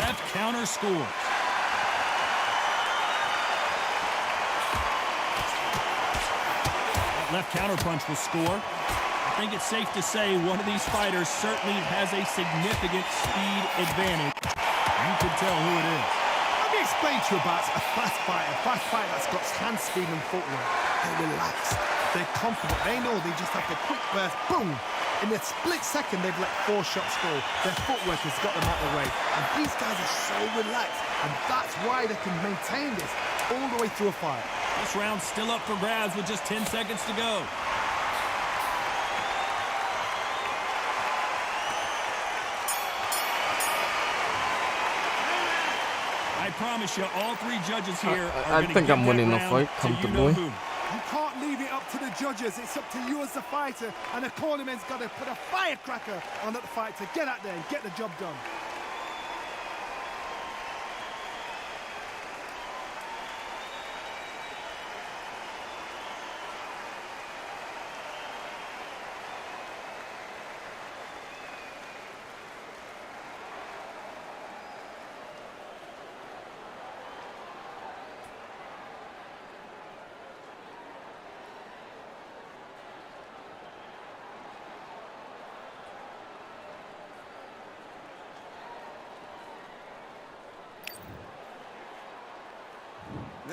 B: Left counter scores. Left counter punch will score. I think it's safe to say one of these fighters certainly has a significant speed advantage. You can tell who it is.
C: Let me explain to you about a fast fighter that's got hand speed and footwork. They're relaxed. They're confident. They know they just have the quick burst, boom. In a split second, they've let 4 shots go. Their footwork has got them out of the way. And these guys are so relaxed. And that's why they can maintain this all the way through a fight.
B: This round's still up for grabs with just 10 seconds to go. I promise you, all 3 judges here are
A: I think I'm winning the fight comfortably.
C: You can't leave it up to the judges. It's up to you as the fighter. And the cornerman's got to put a firecracker on that fight to get out there and get the job done.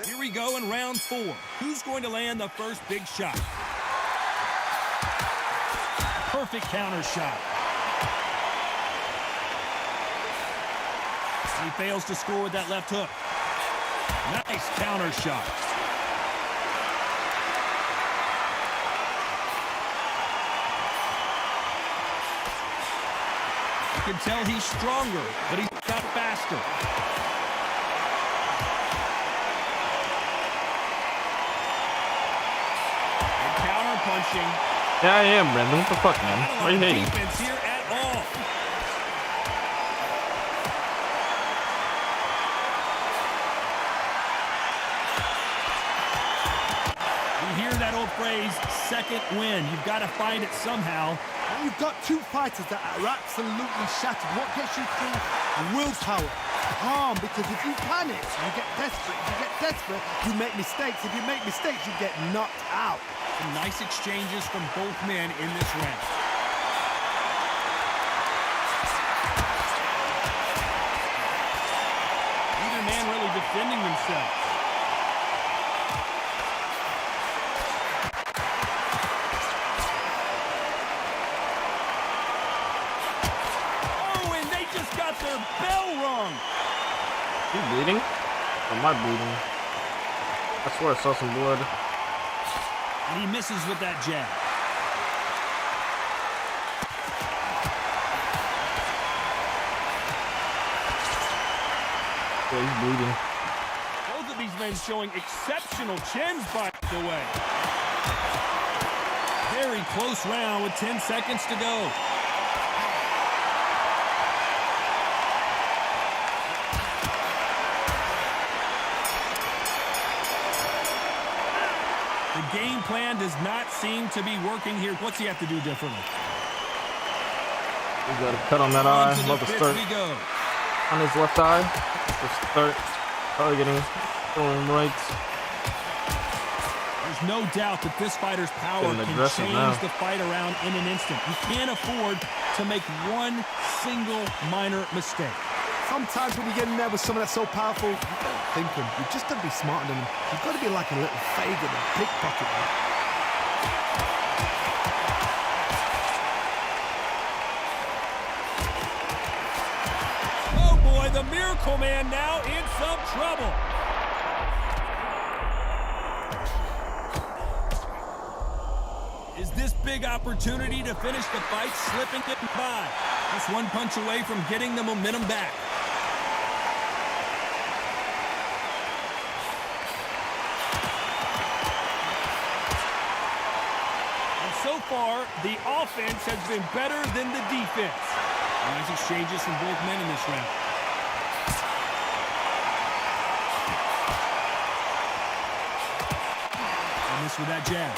B: Here we go in round 4. Who's going to land the first big shot? Perfect counter shot. He fails to score with that left hook. Nice counter shot. You can tell he's stronger, but he's got faster. And counter punching.
A: Yeah, I am, Brandon. What the fuck, man? Why are you hating?
B: Defense here at all. You hear that old phrase, second win. You've got to find it somehow.
C: And you've got two fighters that are absolutely shattered. What gets you through? Willpower. Calm, because if you panic, you get desperate. If you get desperate, you make mistakes. If you make mistakes, you get knocked out.
B: Some nice exchanges from both men in this round. Neither man really defending themselves. Oh, and they just got their bell rung.
A: You bleeding? Or am I bleeding? I swear I saw some blood.
B: And he misses with that jab.
A: Yeah, he's bleeding.
B: Both of these men showing exceptional chins, by the way. Very close round with 10 seconds to go. The game plan does not seem to be working here. What's he have to do differently?
A: We got a cut on that eye. About to start
B: We go.
A: on his left eye. Just start targeting, throwing right.
B: There's no doubt that this fighter's power
A: Getting
B: can
A: aggressive
B: change
A: now.
B: the fight around in an instant. You can't afford to make one single minor mistake.
C: Sometimes when you get in there with someone that's so powerful, you gotta think him. You just gotta be smarter than him. You've got to be like a little Fagin and pickpocket him.
B: Oh boy, the Miracle Man now in some trouble. Is this big opportunity to finish the fight slipping it by? Just one punch away from getting the momentum back. And so far, the offense has been better than the defense. Nice exchanges from both men in this round. And this with that jab.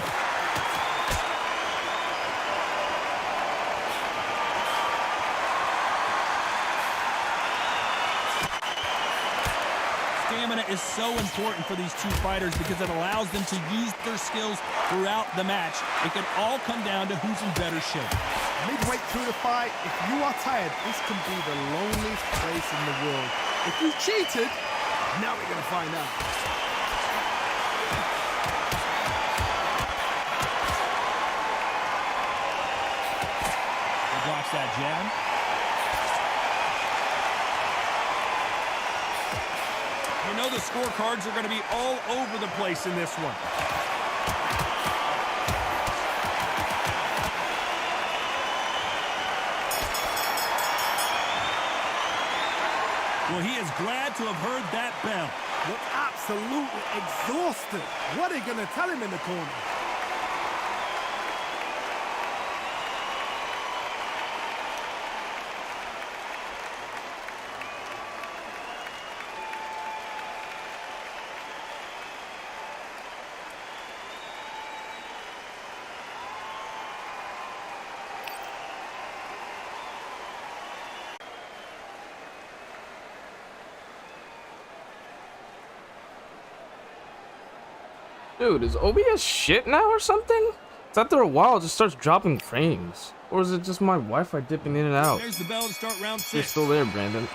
B: Stamina is so important for these two fighters because it allows them to use their skills throughout the match. It can all come down to who's in better shape.
C: Midway through the fight, if you are tired, this can be the loneliest place in the world. If you cheated, now we're gonna find out.
B: He blocks that jab. You know the scorecards are going to be all over the place in this one. Well, he is glad to have heard that bell.
C: Looks absolutely exhausted. What are you gonna tell him in the corner?
A: Dude, is OBS shit now or something? It's after a while it just starts dropping frames. Or is it just my Wi-Fi dipping in and out?
B: There's the bell to start round 6.
A: You're still there, Brandon.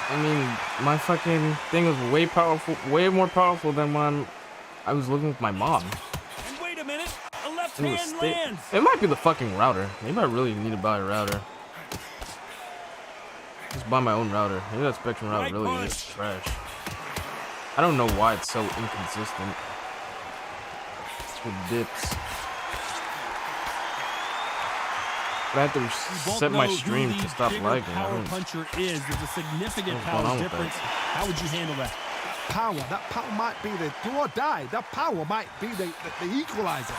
A: I mean, my fucking thing was way more powerful than when I was living with my mom.
B: And wait a minute, a left hand lands.
A: It might be the fucking router. Maybe I really need to buy a router. Just buy my own router. Maybe that Spectrum router really is trash. I don't know why it's so inconsistent. It's with dips. I have to set my stream to stop lagging.
B: Power puncher is. There's a significant power difference. How would you handle that?
C: That power might be the do or die. That power might be the equalizer.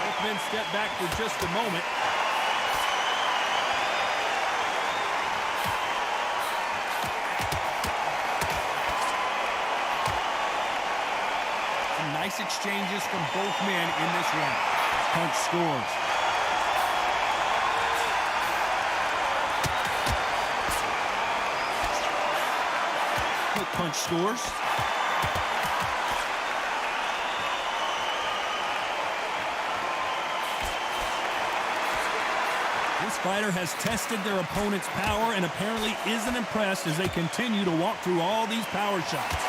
B: Both men step back for just a moment. Nice exchanges from both men in this round. Punch scores. Quick punch scores. This fighter has tested their opponent's power and apparently isn't impressed as they continue to walk through all these power shots.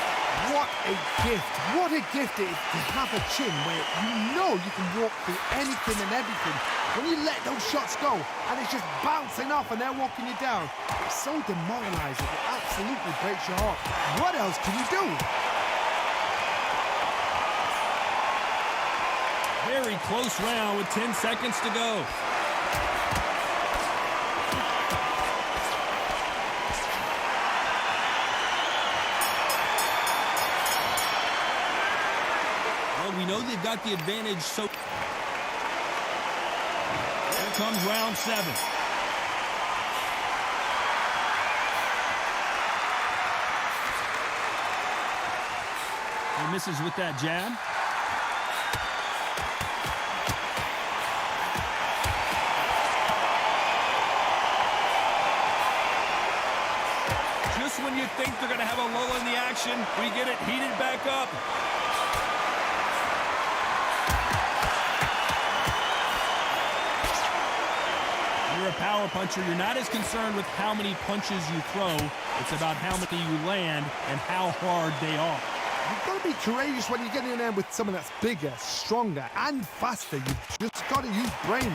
C: What a gift. What a gift it is to have a chin where you know you can walk through anything and everything. When you let those shots go and it's just bouncing off and they're walking you down, it's so demoralizing. It absolutely breaks your heart. What else can you do?
B: Very close round with 10 seconds to go. We know they've got the advantage, so here comes round 7. He misses with that jab. Just when you think they're going to have a lull in the action, we get it heated back up. You're a power puncher. You're not as concerned with how many punches you throw. It's about how many you land and how hard they are.
C: You've got to be courageous when you get in there with someone that's bigger, stronger, and faster. You've just got to use brain.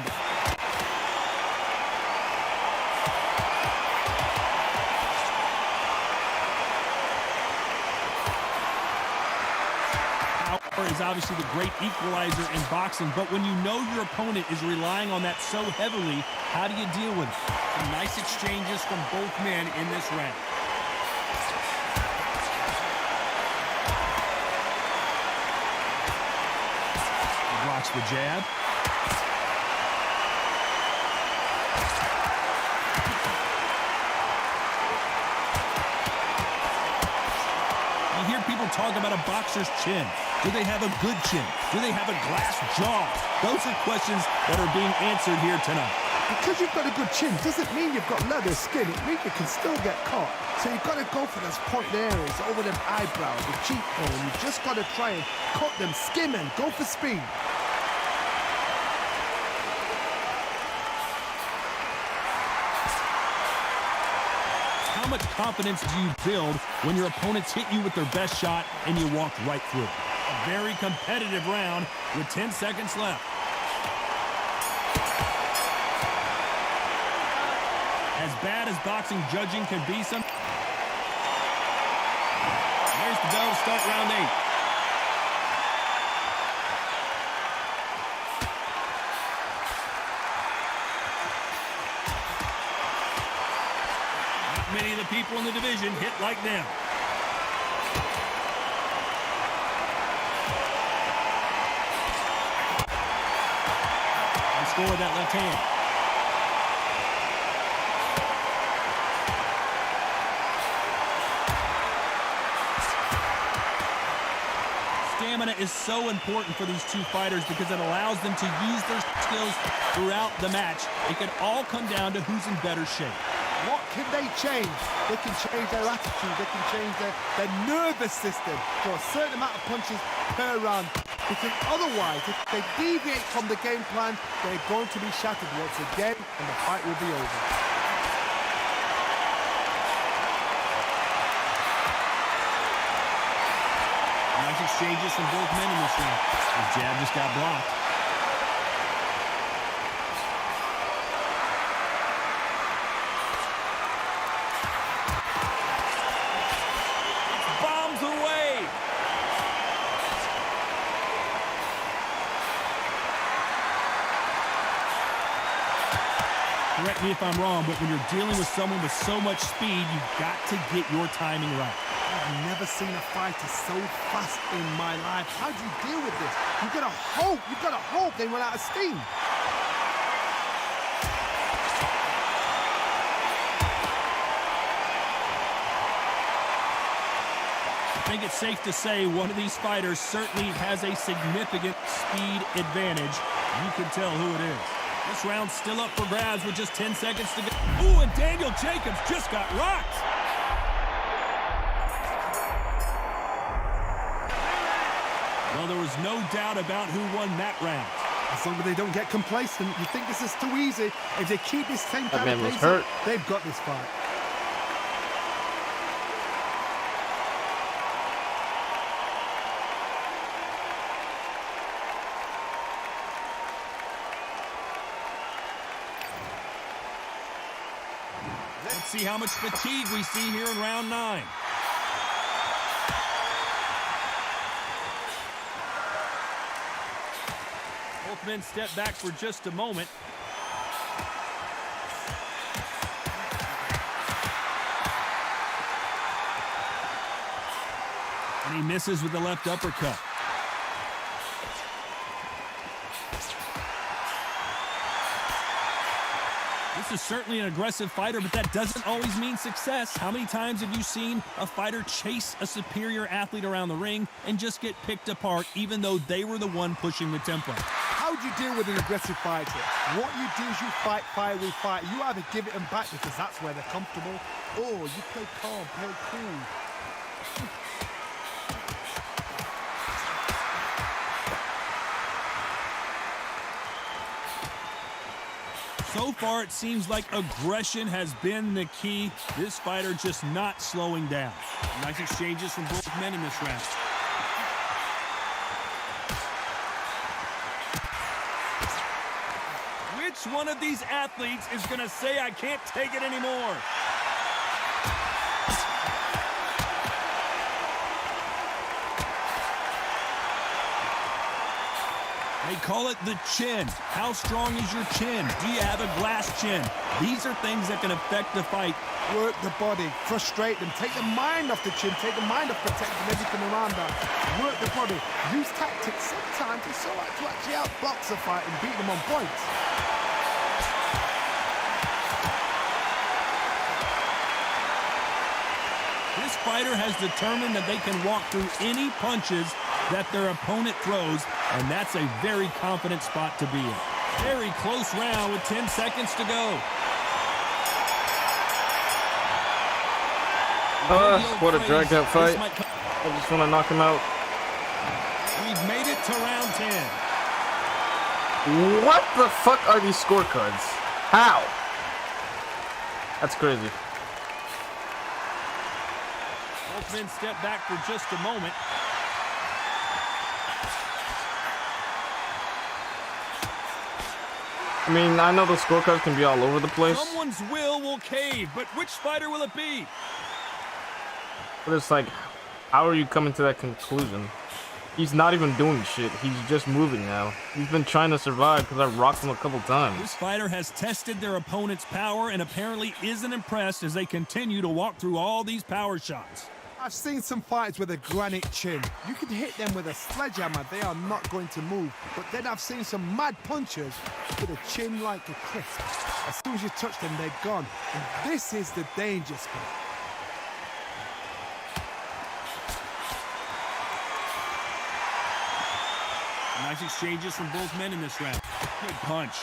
B: Is obviously the great equalizer in boxing, but when you know your opponent is relying on that so heavily, how do you deal with it? Some nice exchanges from both men in this round. Watch the jab. You hear people talk about a boxer's chin. Do they have a good chin? Do they have a glass jaw? Those are questions that are being answered here tonight.
C: Because you've got a good chin doesn't mean you've got leather skin. It means you can still get caught. So you've got to go for those point areas, over them eyebrows, the cheekbone. You've just got to try and cut them, skim and go for speed.
B: How much confidence do you build when your opponents hit you with their best shot and you walk right through it? A very competitive round with 10 seconds left. As bad as boxing judging can be some. There's the bell to start round 8. Not many of the people in the division hit like them. Score with that left hand. Stamina is so important for these two fighters because it allows them to use their skills throughout the match. It can all come down to who's in better shape.
C: What can they change? They can change their attitude. They can change their nervous system for a certain amount of punches per round. because otherwise, if they deviate from the game plan, they're going to be shattered once again, and the fight will be over.
B: Nice exchanges from both men in this round. His jab just got blocked. Bombs away. Correct me if I'm wrong, but when you're dealing with someone with so much speed, you've got to get your timing right.
C: I've never seen a fighter so fast in my life. How do you deal with this? You've got to hope they run out of steam.
B: I think it's safe to say one of these fighters certainly has a significant speed advantage. You can tell who it is. This round's still up for grabs with just 10 seconds to go. Ooh, and Daniel Jacobs just got rocked. Well, there was no doubt about who won that round.
C: As long as they don't get complacent, you think this is too easy. If they keep this same kind of pace
A: hurt.
C: up, they've got this fight.
B: Let's see how much fatigue we see here in round 9. Both men step back for just a moment. And he misses with the left uppercut. This is certainly an aggressive fighter, but that doesn't always mean success. How many times have you seen a fighter chase a superior athlete around the ring and just get picked apart even though they were the one pushing the tempo?
C: How do you deal with an aggressive fighter? What you do is you fight fire with fight. You either give it them back because that's where they're comfortable, or you play calm, play cool.
B: So far, it seems like aggression has been the key. This fighter just not slowing down. Nice exchanges from both men in this round. Which one of these athletes is going to say, I can't take it anymore? They call it the chin. How strong is your chin? Do you have a glass chin? These are things that can affect the fight.
C: Work the body, frustrate them, take the mind off the chin, take the mind off protecting everything around that. Work the body, use tactics. Sometimes it's so hard to actually outbox a fight and beat them on points.
B: This fighter has determined that they can walk through any punches that their opponent throws, and that's a very confident spot to be in. Very close round with 10 seconds to go.
A: What a dragged out fight. I just want to knock him out.
B: We've made it to round 10.
A: What the fuck are these scorecards? How? That's crazy.
B: Both men step back for just a moment.
A: I mean, I know the scorecards can be all over the place.
B: Someone's will cave, but which fighter will it be?
A: But it's like, how are you coming to that conclusion? He's not even doing shit. He's just moving now. He's been trying to survive because I rocked him a couple times.
B: This fighter has tested their opponent's power and apparently isn't impressed as they continue to walk through all these power shots.
C: I've seen some fights with a granite chin. You can hit them with a sledgehammer, they are not going to move. But then I've seen some mad punchers with a chin like a crisp. As soon as you touch them, they're gone. And this is the danger spot.
B: Nice exchanges from both men in this round. Good punch.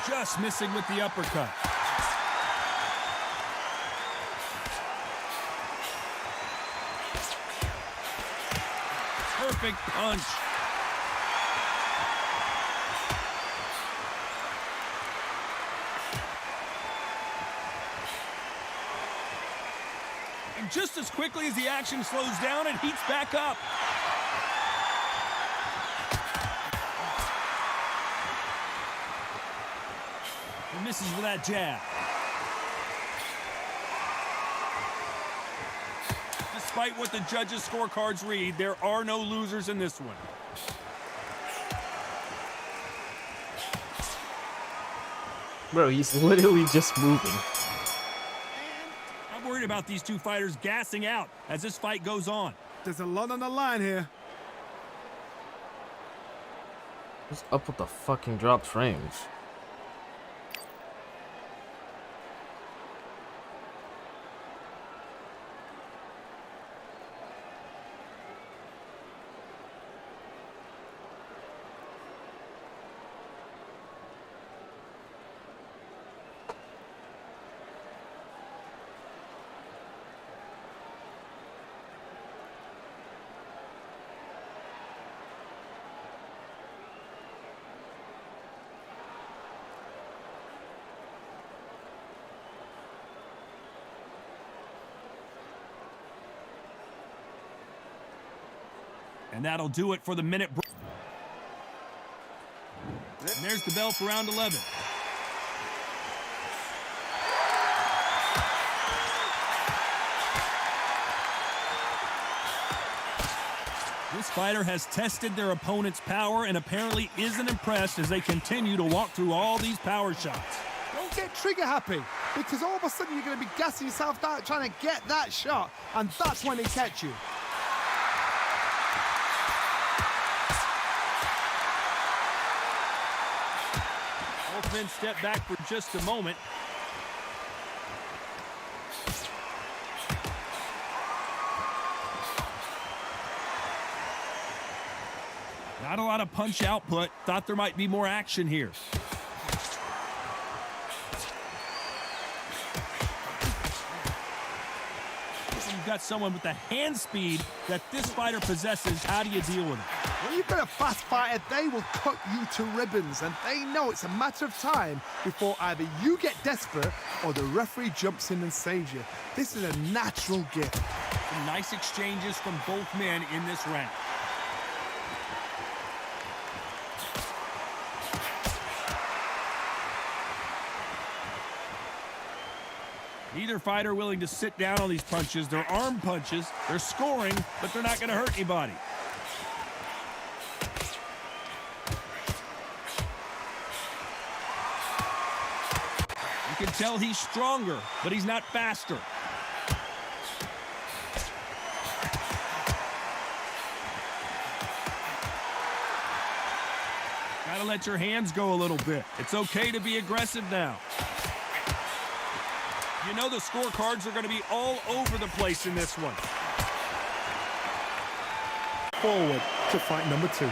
B: Just missing with the uppercut. perfect punch. And just as quickly as the action slows down, it heats back up. He misses with that jab. Despite what the judges' scorecards read, there are no losers in this one.
A: Bro, he's literally just moving.
B: I'm worried about these two fighters gassing out as this fight goes on.
C: There's a lot on the line here.
A: What's up with the fucking drop frames?
B: And that'll do it for the minute break. And there's the bell for round 11. This fighter has tested their opponent's power and apparently isn't impressed as they continue to walk through all these power shots.
C: Don't get trigger happy, because all of a sudden you're going to be gassing yourself out trying to get that shot, and that's when they catch you.
B: Both men step back for just a moment. Not a lot of punch output. Thought there might be more action here. You've got someone with the hand speed that this fighter possesses. How do you deal with it?
C: When you've got a fast fighter, they will cut you to ribbons, and they know it's a matter of time before either you get desperate or the referee jumps in and saves you. This is a natural gift.
B: Some nice exchanges from both men in this round. Neither fighter willing to sit down on these punches. They're arm punches. They're scoring, but they're not going to hurt anybody. You can tell he's stronger, but he's not faster. Gotta let your hands go a little bit. It's okay to be aggressive now. You know the scorecards are going to be all over the place in this one.
C: Forward to fight number 2.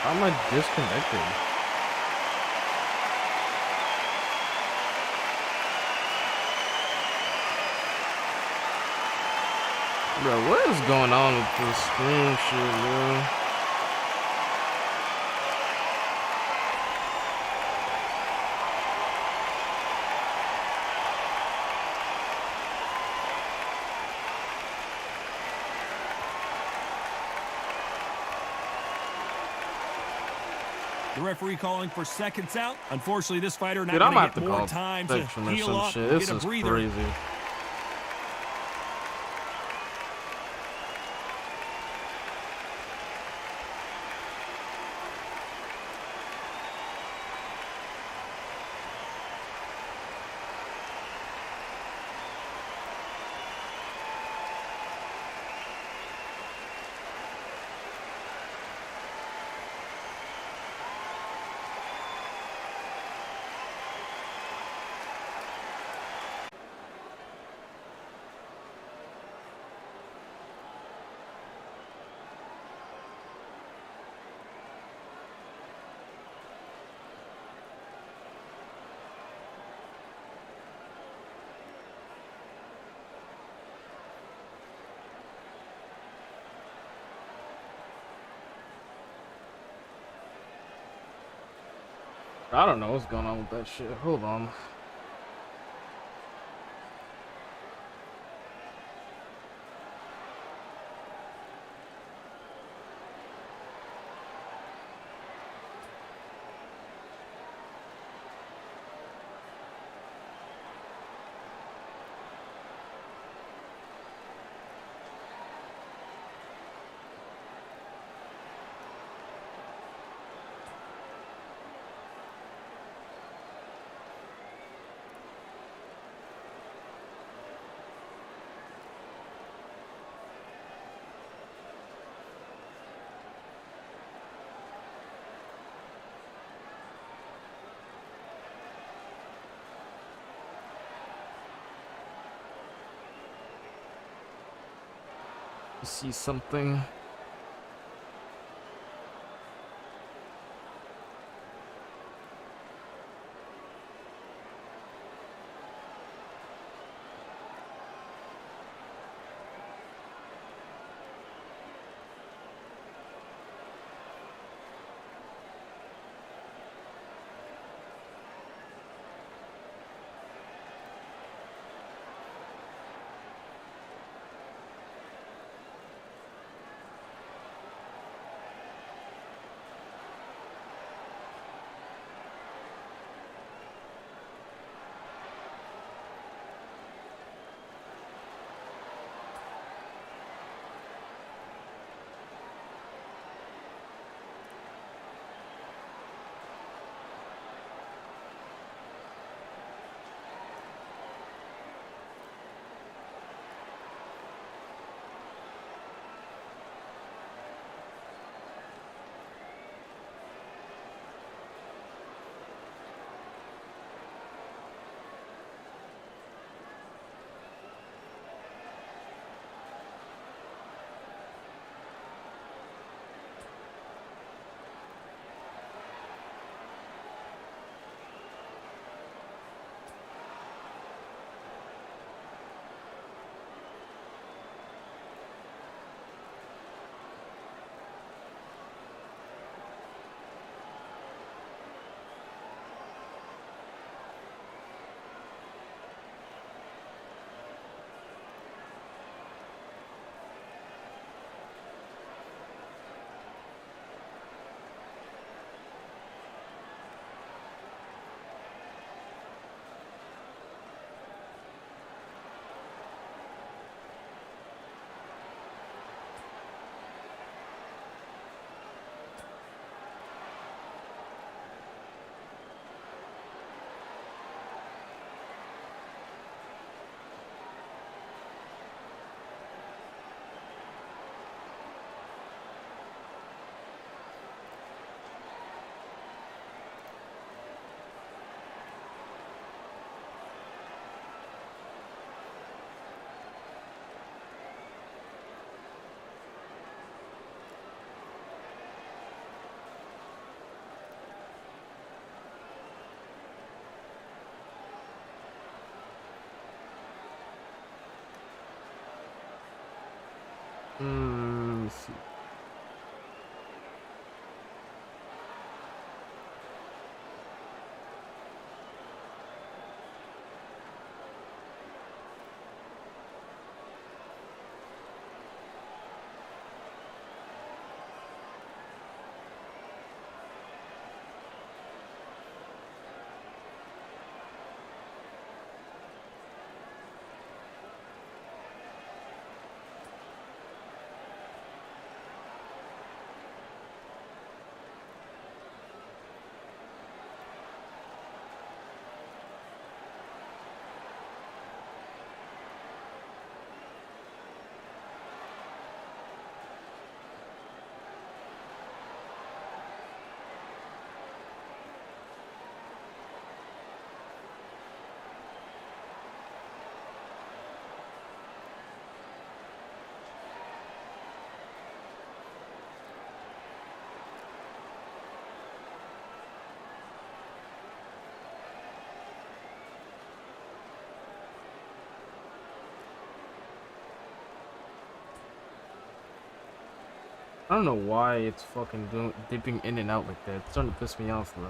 A: How am I disconnected? Bro, what is going on with this screen shit, bro?
B: The referee calling for seconds out. Unfortunately, this fighter not
A: Dude, I'm
B: going
A: about
B: to
A: to
B: get more
A: call
B: time to
A: section or
B: heal
A: some
B: up,
A: shit.
B: get
A: This
B: a
A: is
B: breather.
A: crazy. I don't know what's going on with that shit. Hold on. You see something? Let me see. I don't know why it's fucking dipping in and out like that. It's starting to piss me off, bro.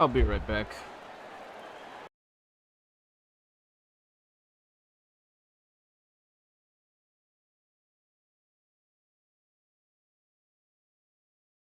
A: I'll be right back.